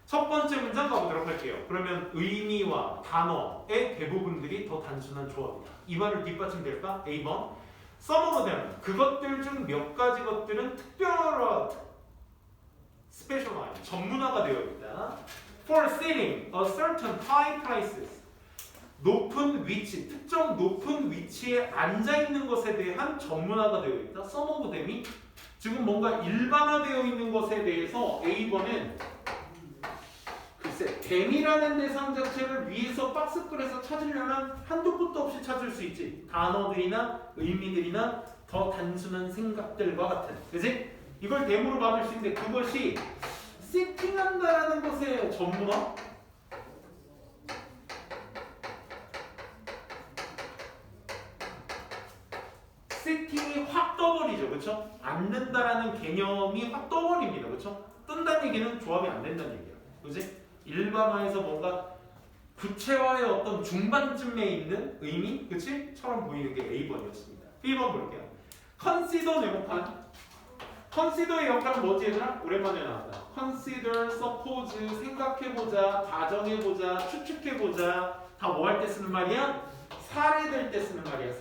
첫 번째 문장 가보도록 할게요. 그러면 의미와 단어의 대부분들이 더 단순한 조합이다. 이 말을 뒷받침될까? A번. Some of them. 그것들 중 몇 가지 것들은 specialized, 전문화가 되어 있다. For setting a certain high prices. 높은 위치, 특정 높은 위치에 앉아 있는 것에 대한 전문화가 되어 있다. Some of them이 지금 뭔가 일반화되어 있는 것에 대해서 A번은 글쎄 them이라는 대상 자체를 위에서 박스글에서 찾으려면 한두 끝도 없이 찾을 수 있지. 단어들이나 의미들이나 더 단순한 생각들과 같은. 그치? 이걸 them으로 받을 수 있는데 그것이 세팅한다라는 것의 전문화? 세팅이 확 떠버리죠. 그렇죠? 앉는다라는 개념이 확 떠버립니다. 그렇죠? 뜬다는 얘기는 조합이 안 된다는 얘기야. 그렇지? 일반화에서 뭔가 구체화의 어떤 중반쯤에 있는 의미, 그렇지? 처럼 보이는 게 A번이었습니다. B번 볼게요. Consider 네모칸. Consider의 역할은 뭐지 얘들아? 오랜만에 나왔다. Consider, suppose, 생각해보자, 가정해보자, 추측해보자. 다 뭐 할 때 쓰는 말이야? 사례될 때 쓰는 말이야.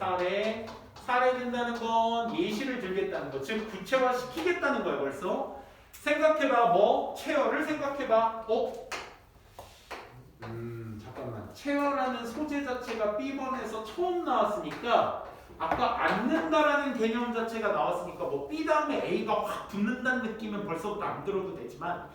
사례된다는 건 예시를 들겠다는 거. 즉 구체화시키겠다는 거야 벌써. 생각해봐 뭐? 체어를 생각해봐. 잠깐만. 체어라는 소재 자체가 B번에서 처음 나왔으니까 아까 앉는다라는 개념 자체가 나왔으니까 뭐 B 다음에 A가 확 붙는다는 느낌은 벌써부터 안 들어도 되지만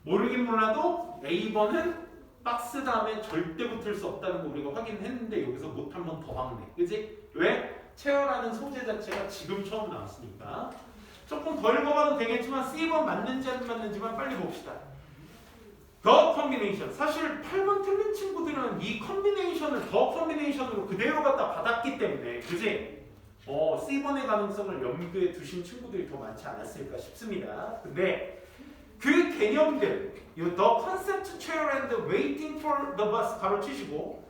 모르긴 몰라도 A번은 박스 다음에 절대 붙을 수 없다는 거 우리가 확인했는데 여기서 못 한 번 더 박네. 그치? 왜? 체어라는 소재 자체가 지금 처음 나왔으니까 조금 더 읽어봐도 되겠지만 C번 맞는지 안 맞는지만 빨리 봅시다. The combination. 사실 8번 틀린 친구들은 이 컨비네이션을 더 컨비네이션으로 그대로 갖다 받았기 때문에 그지? C번의 가능성을 염두에 두신 친구들이 더 많지 않았을까 싶습니다. 근데 그 개념들 The concept chair and waiting for the bus 가로치시고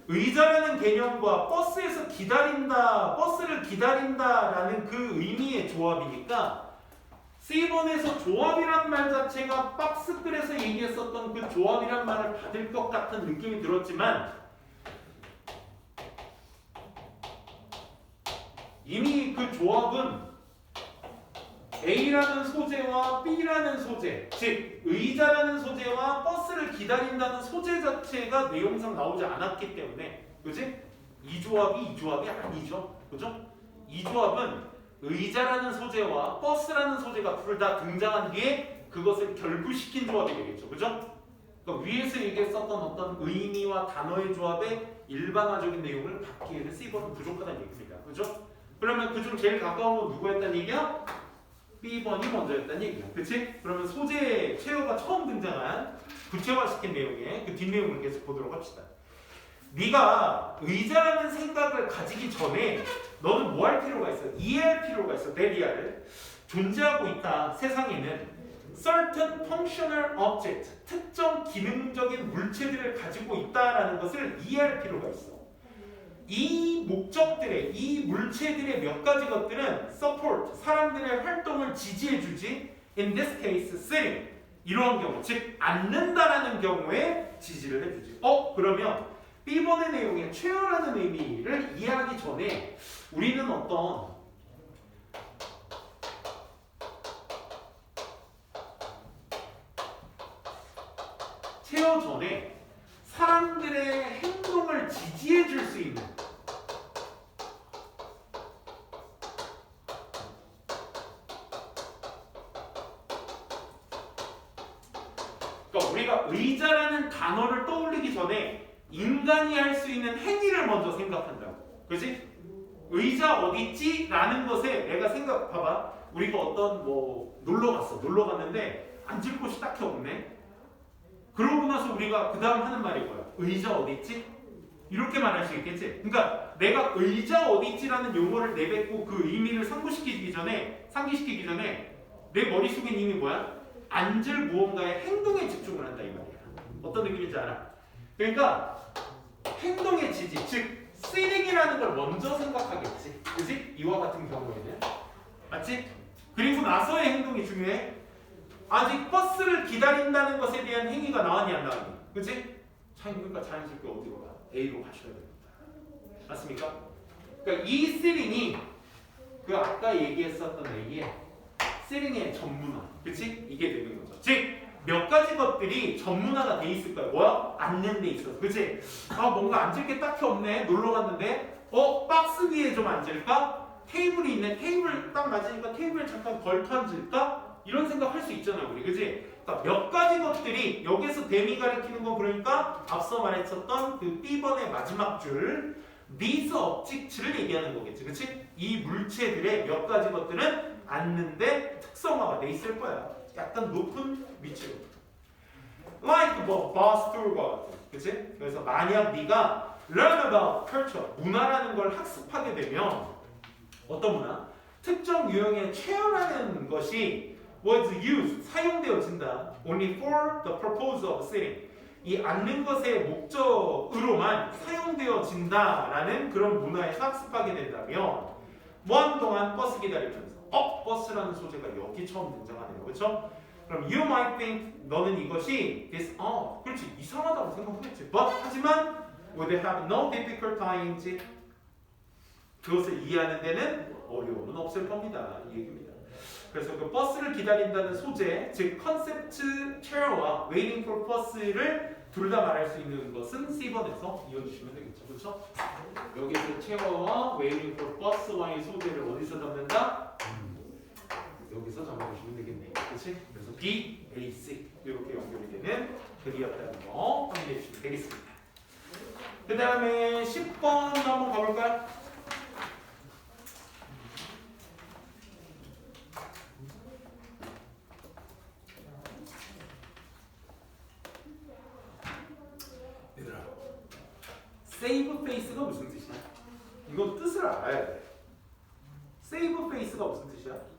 의자라는 개념과 버스에서 기다린다, 버스를 기다린다라는 그 의미의 조합이니까 C번에서 조합이란 말 자체가 박스글에서 얘기했었던 그 조합이란 말을 받을 것 같은 느낌이 들었지만 이미 그 조합은 A라는 소재와 B라는 소재, 즉 의자라는 소재와 버스를 기다린다는 소재 자체가 내용상 나오지 않았기 때문에 그지? 이 조합이 아니죠. 그죠? 이 조합은 의자라는 소재와 버스라는 소재가 둘 다 등장한 뒤에 그것을 결부시킨 조합이 되겠죠. 그죠? 그러니까 위에서 얘기했었던 어떤 의미와 단어의 조합의 일반화적인 내용을 받기에는 C번은 부족하다는 얘기입니다. 그죠? 그러면 그중 제일 가까운 건 누구였다는 얘기야? B번이 먼저였다는 얘기야. 그치? 그러면 소재의 체어가 처음 등장한 구체화시킨 내용의 그 뒷내용을 계속 보도록 합시다. 네가 의자라는 생각을 가지기 전에 너는 뭐 할 필요가 있어? 이해할 필요가 있어. 대리알. 존재하고 있다. 세상에는 certain functional object, 특정 기능적인 물체들을 가지고 있다라는 것을 이해할 필요가 있어. 이 목적들의, 이 물체들의 몇 가지 것들은 support, 사람들의 활동을 지지해주지. In this case, sitting. 이러한 경우, 즉 앉는다라는 경우에 지지를 해주지. 그러면 B번의 내용의 체어라는 의미를 이해하기 전에 우리는 어떤 쉐어 전에 사람들의 행동을 지지해 줄 수 있는 그러니까 우리가 의자라는 단어를 떠올리기 전에 인간이 할 수 있는 행위를 먼저 생각한다고. 그렇지? 의자 어딨지? 라는 것에 내가 봐봐. 우리가 어떤 놀러 갔는데 앉을 곳이 딱히 없네. 그러고 나서 우리가 그 다음 하는 말이 뭐야? 의자 어딨지? 이렇게 말할 수 있겠지? 그러니까 내가 의자 어딨지라는 용어를 내뱉고 그 의미를 상기시키기 전에 내 머릿속에 이미 뭐야? 앉을 무언가의 행동에 집중을 한다 이 말이야. 어떤 느낌인지 알아? 그러니까 행동의 지지, 즉 sitting이라는 걸 먼저 생각하겠지. 그지? 이와 같은 경우에는 맞지? 그리고 나서의 행동이 중요해. 아직 버스를 기다린다는 것에 대한 행위가 나왔니 안 나왔니? 그치? 그러니까 자연스럽게 어디로 가? A로 가셔야 됩니다. 맞습니까? 그러니까 이 sitting이 그 아까 얘기했었던 A의 sitting의 전문화. 그치? 이게 되는 거죠. 즉 몇 가지 것들이 전문화가 돼 있을 거야. 뭐야? 앉는 데 있어서. 그치? 뭔가 앉을 게 딱히 없네. 놀러 갔는데 박스 위에 좀 앉을까? 테이블이 있네. 테이블 딱 맞으니까 테이블에 잠깐 걸터 앉을까? 이런 생각 할 수 있잖아 우리. 그치? 그러니까 몇 가지 것들이 여기서 대미 가리키는 건 그러니까 앞서 말했었던 그 B번의 마지막 줄 these objects를 얘기하는 거겠지. 그치? 이 물체들의 몇 가지 것들은 앉는데 특성화가 돼 있을 거야. 약간 높은 위치로. Like bus tour과 같은. 그치? 그래서 만약 네가 learn about culture, 문화라는 걸 학습하게 되면 어떤 문화? 특정 유형에 체험하는 것이 was used, 사용되어진다. Only for the purpose of sitting. 이 앉는 것의 목적으로만 사용되어진다라는 그런 문화에서 학습하게 된다면 뭐하는 동안 버스 기다리면서 버스라는 소재가 여기 처음 등장하네요. 그렇죠? 그럼 you might think 너는 이것이 this 그렇지 이상하다고 생각하겠지. But 하지만 would have no difficult times 그것을 이해하는 데는 어려움은 없을 겁니다. 이 얘기입니다. 그래서 그 버스를 기다린다는 소재, 즉 컨셉트 chair와 waiting for bus를 둘 다 말할 수 있는 것은 C번에서 이어주시면 되겠죠. 그렇죠? 여기서 체어와 waiting for bus와의 소재를 어디서 잡는다? 여기서 잡아주시면 되겠네요. 그렇지? 그래서 B, A, C 이렇게 연결이 되는 글이었다는 거 확인해 주시면 되겠습니다. 그 다음에 10번 한번 가볼까요? 얘들아, save face가 무슨 뜻이야? 이건 뜻을 알아야 돼. save face가 무슨 뜻이야?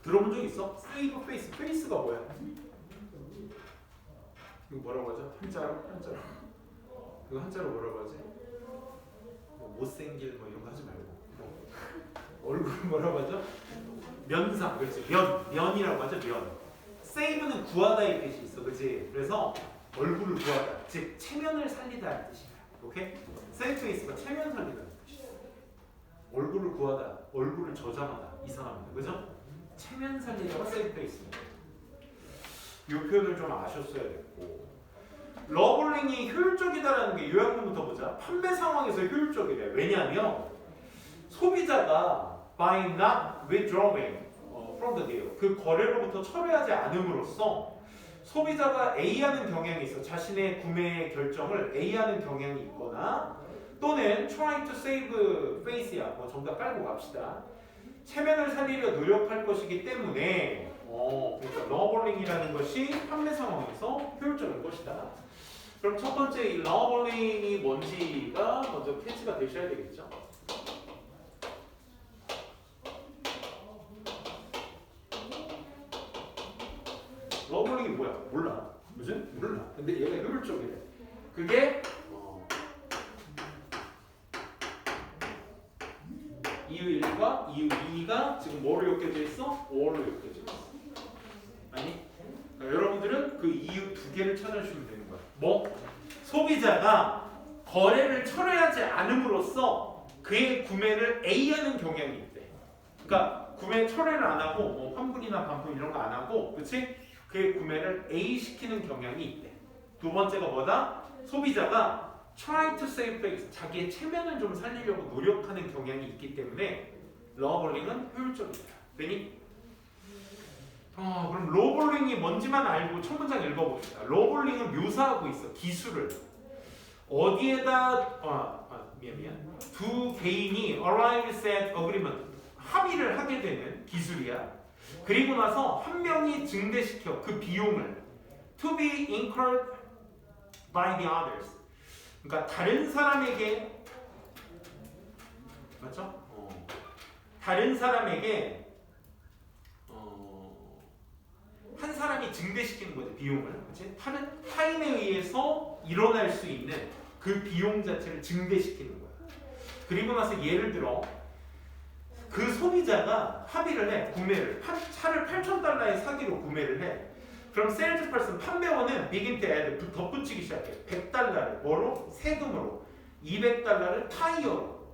들어본 적 있어? save face, face가 뭐야? 이거 뭐라고 하죠? 한자로? 이거 한자로 뭐라고 하지? 못생길 이런 거 하지 말고 얼굴 뭐라고 하죠? 면상, 그렇지? 면이라고 하죠? 면. save는 구하다의 뜻이 있어, 그렇지? 그래서 얼굴을 구하다, 즉 체면을 살리다는 뜻이야. 오케이? save face가 체면 살리다는 뜻이야. 얼굴을 구하다, 얼굴을 저장하다, 이상합니다, 그죠? 체면 살리다가 save face입니다. 이 표현을 좀 아셨어야 됐고, 러블링이 효율적이다라는 게 요약문부터 보자. 판매 상황에서 효율적이래. 왜냐하면 소비자가 by not withdrawing from the deal, 그 거래로부터 철회하지 않음으로써 소비자가 A하는 경향이 있어. 자신의 구매 결정을 A하는 경향이 있거나 또는 trying to save face야. 정답 깔고 갑시다. 체면을 살리려 노력할 것이기 때문에 그러니까 러블링이라는 것이 판매 상황에서 효율적인 것이다. 그럼 첫 번째 이 러블링이 뭔지가 먼저 캐치가 되셔야 되겠죠. 러블링이 뭐야? 몰라. 무슨? 몰라. 근데 얘가 효율적이래. 그게 이유 1과 이유 2가 지금 뭐로 엮여져 있어? 5로 엮여져 있어. 아니? 그러니까 여러분들은 그 이유 두 개를 찾아주시면 되는 거야. 뭐? 소비자가 거래를 철회하지 않음으로써 그의 구매를 A하는 경향이 있대. 그러니까 구매 철회를 안 하고 환불이나 반품 이런 거 안 하고, 그렇지? 그의 구매를 A 시키는 경향이 있대. 두 번째가 뭐다? 소비자가 try to save face, 자기의 체면을 좀 살리려고 노력하는 경향이 있기 때문에 러블링은 효율적이다. 되니? 그럼 러블링이 뭔지만 알고 첫 문장 읽어봅시다. 러블링은 묘사하고 있어. 기술을. 어디에다 미안. 두 개인이 arrives at agreement, 합의를 하게 되는 기술이야. 그리고 나서 한 명이 증대시켜 그 비용을 to be incurred by the others. 그러니까 다른 사람에게, 맞죠? 다른 사람에게 한 사람이 증대시키는 거죠, 비용을. 그치? 타인에 의해서 일어날 수 있는 그 비용 자체를 증대시키는 거야. 그리고 나서 예를 들어 그 소비자가 합의를 해, 구매를, 차를 $8,000에 사기로 구매를 해. 그럼 세일즈퍼슨, 판매원은 begin to add, 덧붙이기 시작해. $100를 뭐로? 세금으로. $200를 타이어로.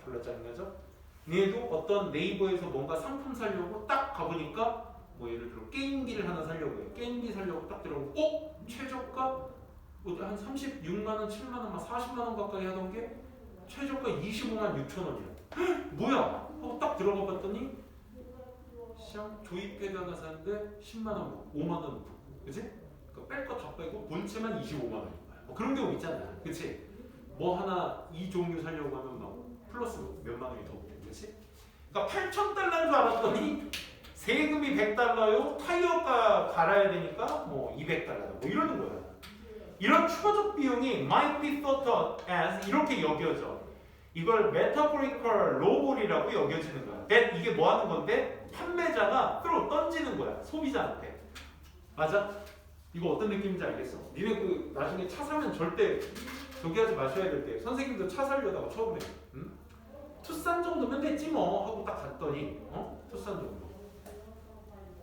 졸라 짜증나죠? 얘도 어떤 네이버에서 뭔가 상품 사려고 딱 가보니까 뭐 예를 들어 게임기를 하나 사려고 해요. 게임기 사려고 딱 들어오고 최저가 한 36만 원, 7만 원, 막 40만 원 가까이 하던 게 최저가 25만 6천 원이야. 뭐야? 하고 딱 들어가 봤더니 시장 조이패드 하나 사는데 10만 원, 5만 원 붙고, 그치? 그러니까 뺄 거 다 빼고 본체만 25만 원인 거야. 뭐 그런 경우 있잖아, 그치? 뭐 하나 이 종류 사려고 하면 막 플러스 몇만 원이 더 붙고, 그치? 그러니까 $8,000인 줄 알았더니 세금이 $100요, 타이어가 갈아야 되니까 뭐 $200, 뭐 이러는 거야. 이런 추가적 비용이 might be thought as 이렇게 여겨져. 이걸 metaphorical lowball이라고 여겨지는 거야. 이게 뭐 하는 건데? 판매자가 던지는 거야, 소비자한테. 맞아? 이거 어떤 느낌인지 알겠어? 니네 그 나중에 차 사면 절대 저기 하지 마셔야 될 때, 선생님도 차 사려다가 처음에 투싼 정도면 됐지 뭐 하고 딱 갔더니 투싼 정도.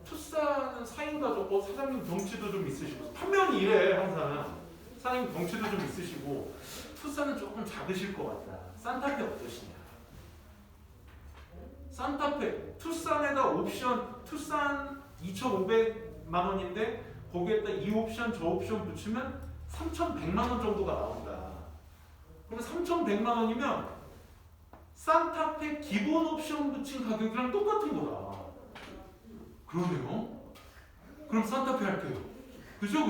투싼은 4인 가족, 사장님 덩치도 좀 있으시고, 판매원이 이래 항상. 사장님 덩치도 좀 있으시고, 투싼은 조금 작으실 것 같다. 산타페 어떠시냐? 산타페, 투싼에다 옵션, 투싼 2,500만 원인데 거기에다 이 옵션 저 옵션 붙이면 3,100만 원 정도가 나온다. 그럼 3,100만 원이면 산타페 기본 옵션 붙인 가격이랑 똑같은 거다. 그러네요. 그럼 산타페 할게요. 그죠?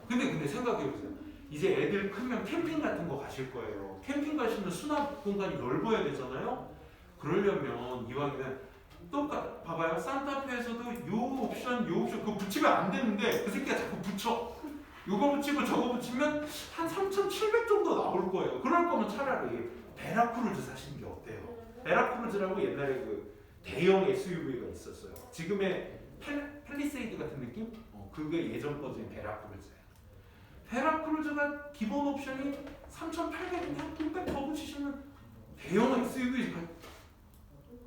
근데 생각해보세요. 이제 애들 크면 캠핑 같은 거 가실 거예요. 캠핑 가시면 수납 공간이 넓어야 되잖아요. 그러려면 이왕이면 봐봐요. 산타페에서도 요 옵션 그거 붙이면 안 되는데 그 새끼가 자꾸 붙여. 요거 붙이고 저거 붙이면 한 3,700 정도 나올 거예요. 그럴 거면 차라리 베라크루즈 사시는 게 어때요? 베라크루즈라고 옛날에 그 대형 SUV가 있었어요. 지금의 팰리세이드 같은 느낌? 그게 예전 버전인 베라크루즈예요. 베라크루즈가 기본 옵션이 3,800이면 200 더 붙이시면 대형 SUV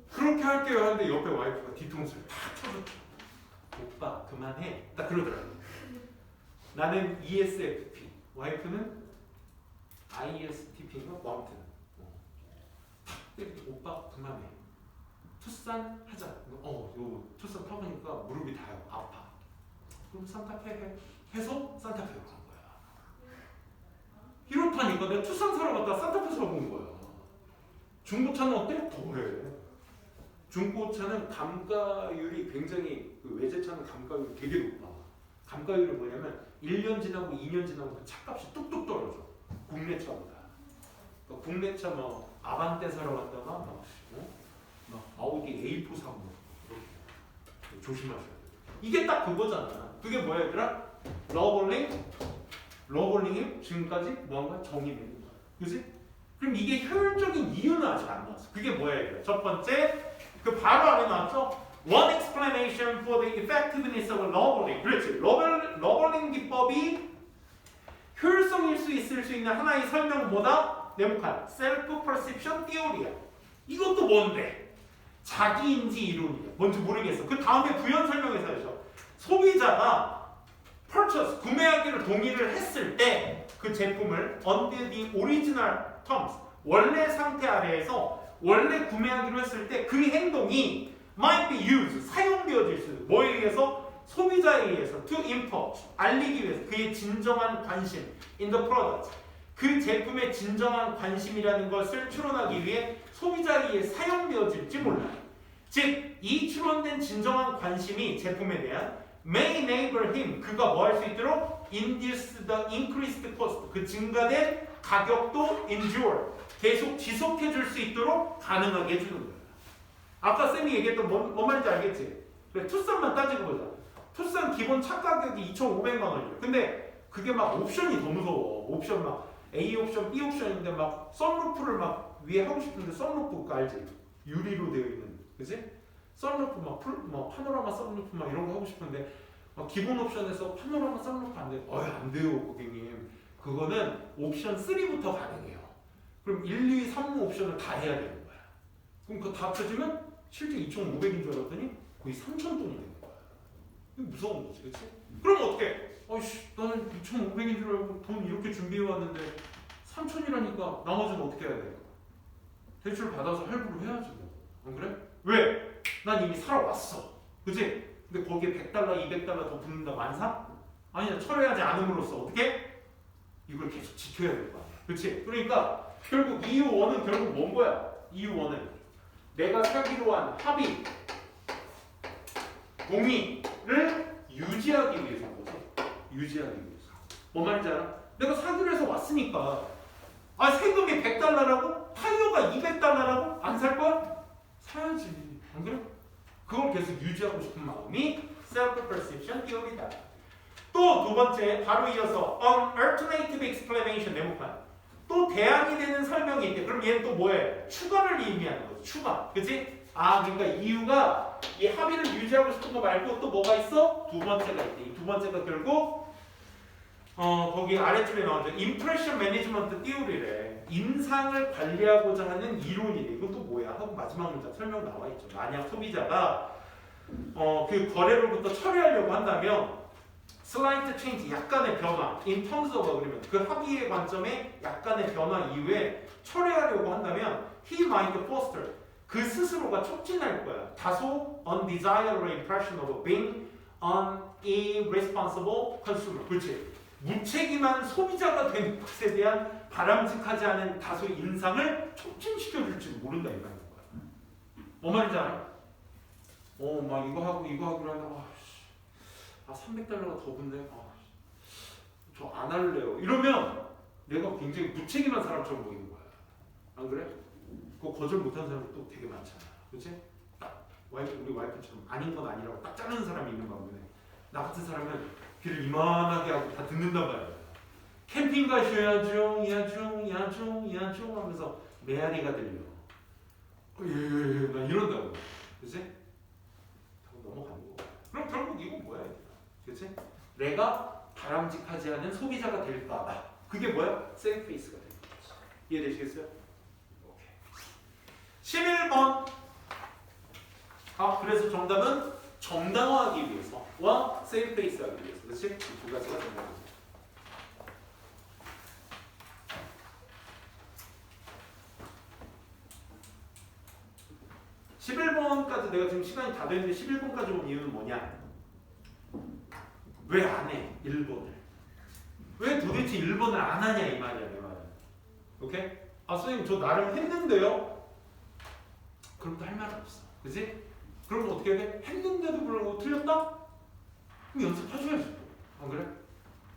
그렇게 할게요 하는데 옆에 와이프가 뒤통수를 탁 쳐줬죠. 오빠 그만해. 딱 그러더라고요. 나는 ESFP, 와이프는 ISTP인가? 뭐 아무튼 오빠 그만해. 투싼 하자. 요 투싼 타보니까 무릎이 다 아파. 그럼 산타페 해서 산타페로 간 거야. 이렇다니까 내가 투싼 사러 갔다 산타페 사러 온 거야. 중고차는 어때? 더해. 중고차는 감가율이 굉장히, 그 외제차는 감가율이 되게 높아. 감가율이 뭐냐면 1년 지나고 2년 지나고 그 차값이 뚝뚝 떨어져. 국내차보다. 그러니까 국내차 뭐 아반떼 사러 갔다가 막 아우디 A4 사고 이렇게 조심하셔야 돼요. 이게 딱 그거잖아. 그게 뭐야 얘들아? 러블링이 지금까지 뭐한가? 정의는 그지? 그럼 이게 효율적인 이유는 아직 안 나왔어. 그게 뭐야 얘들아? 첫 번째, 그 바로 안에 나왔죠? One explanation for the effectiveness of 러블링. 그렇지. 러블링 기법이 효율성일 수 있을 수 있는 하나의 설명은 뭐다? 네모칸. Self Perception Theory야. 이것도 뭔데? 자기인지 이론이야. 뭔지 모르겠어. 그 다음에 부연 설명에서 하죠. 소비자가 purchase, 구매하기를 동의를 했을 때 그 제품을 under the original terms, 원래 상태 아래에서 원래 구매하기로 했을 때 그 행동이 might be used, 사용되어질 수 있는, 뭐에 의해서? 소비자에 의해서 to import 알리기 위해서 그의 진정한 관심 in the product 그 제품의 진정한 관심이라는 것을 추론하기 위해 소비자에게 사용되어질지 몰라요. 즉, 이 추론된 진정한 관심이 제품에 대한 may enable him 그가 뭐 할 수 있도록 induce the increased cost 그 증가된 가격도 endure 계속 지속해 줄 수 있도록 가능하게 해주는 거예요. 아까 쌤이 얘기했던 뭔 말인지 알겠지? 그래, 투싼만 따지고 보자. 투싼 기본 차 가격이 2,500만 원이에요. 근데 그게 막 옵션이 더 무서워. 옵션 막 A 옵션, B 옵션인데 막 썬루프를 막 위에 하고 싶은데 썬루프 그거 알지? 유리로 되어 있는, 그지? 썬루프 막 파노라마 썬루프 막 이런 거 하고 싶은데 막 기본 옵션에서 파노라마 썬루프 안 돼. 안 돼요, 고객님. 그거는 옵션 3부터 가능해요. 그럼 1, 2, 3 옵션을 다 해야 되는 거야. 그럼 그거 다 합쳐지면 실제 2,500인 줄 알았더니 거의 3,000돈이 되는 거야. 이거 무서운 거지, 그치? 그럼 어떻게? 나는 2,500인 줄 알고 돈 이렇게 준비해 왔는데 3,000이라니까 나머지는 어떻게 해야 돼? 대출 받아서 할부로 해야지 뭐. 안 그래? 왜? 난 이미 살아왔어. 그치? 근데 거기에 $100, $200 더 붙는다 13,000? 아니야, 철회하지 않음으로써 어떻게? 이걸 계속 지켜야 될 거 아니야. 그치? 그러니까 결국 EU1은 결국 뭔 거야? EU1은 내가 사기로 한 합의, 동의를 유지하기 위해서인 거지. 유지하기 위해서. 뭔 말인지 알아? 내가 사기로 해서 왔으니까 세금이 $100라고? 타이어가 $200라고? 안 살 거야? 사야지. 안 그래? 그걸 계속 유지하고 싶은 마음이 self-perception theory다. 또 두 번째, 바로 이어서 an alternative explanation 네모판. 또 대안이 되는 설명이 있대. 그럼 얘는 또 뭐해? 추가를 의미하는 거지. 추가. 그치? 그러니까 이유가 이 합의를 유지하고 싶은 거 말고 또 뭐가 있어? 두 번째가 있대. 이 두 번째가 결국 거기 아래쪽에 나오죠. impression management theory래. 인상을 관리하고자 하는 이론이래. 이건 또 뭐야? 하고 마지막 문장 설명 나와 있죠. 만약 소비자가 그 거래로부터 처리하려고 한다면 slight change, 약간의 변화, in terms of agreement, 그 합의의 관점에 약간의 변화 이후에 철회하려고 한다면 he might foster, 그 스스로가 촉진할 거야. 다소 undesirable impression of being an irresponsible consumer. 그렇지. 무책임한 소비자가 되는 것에 대한 바람직하지 않은 다소 인상을 촉진시켜줄지도 모른다 이거는 거야. 뭔 말인지 알아? 막 이거 하기로 하다가 300달러가 더 붙네. 저 안 할래요. 이러면 내가 굉장히 무책임한 사람처럼 보이는 거야. 안 그래? 그거 거절 못하는 사람이 또 되게 많잖아. 그렇지? 딱 우리 와이프처럼 아닌 건 아니라고 딱 자르는 사람이 있는 반면에 나 같은 사람은 귀를 이만하게 하고 다 듣는단 말이야. 캠핑 가셔야죠. 야중 하면서 메아리가 들려. 나 이런다고. 그렇지? 넘어가는 거야. 그럼 결국 이건 뭐야? 그치? 내가 바람직하지 않은 소비자가 될까? 그게 뭐야? 세이프페이스가 되는 거지. 이해되시겠어요? 오케이. 11번. 그래서 정답은 정당화하기 위해서와 세이프페이스 하기 위해서. 그치? 이 두 가지가 정답이죠. (11번까지) 내가 지금 시간이 다 됐는데 11번까지 온 이유는 뭐냐? 왜 안 해? 1번을. 왜 도대체 1번을 안 하냐 이 말이야 내 말은. 오케이? 선생님 저 나름 했는데요? 그럼 또 할 말은 없어. 그치? 그럼 어떻게 해야 돼? 했는데도 불구하고 틀렸다? 그럼 연습해줘야지. 안 그래?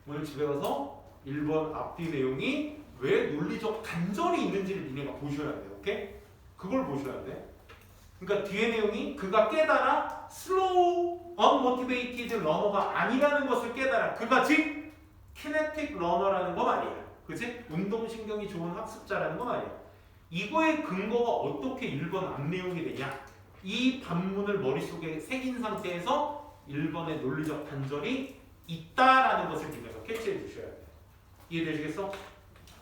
오늘 집에 가서 1번 앞뒤 내용이 왜 논리적 단절이 있는지를 니네가 보셔야 돼. 오케이? 그걸 보셔야 돼. 그러니까 뒤에 내용이 그가 깨달아 slow, unmotivated learner가 아니라는 것을 깨달아. 그가 즉 kinetic learner라는 거 말이야. 그치? 운동신경이 좋은 학습자라는 거 말이야. 이거의 근거가 어떻게 1번 앞 내용이 되냐? 이 반문을 머릿속에 새긴 상태에서 1번의 논리적 단절이 있다라는 것을 님께서 캐치해 주셔야 돼요. 이해되시겠어?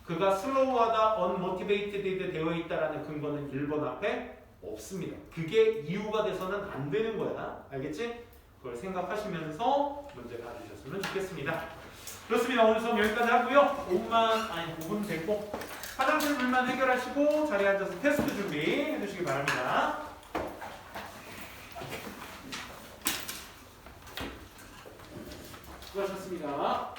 그가 슬로우하다, unmotivated 되어 있다라는 근거는 1번 앞에 없습니다. 그게 이유가 돼서는 안 되는 거야. 알겠지? 그걸 생각하시면서 문제 봐주셨으면 좋겠습니다. 그렇습니다. 오늘 수업 여기까지 하고요. 5분 됐고 화장실 물만 해결하시고 자리에 앉아서 테스트 준비해 주시기 바랍니다. 수고하셨습니다.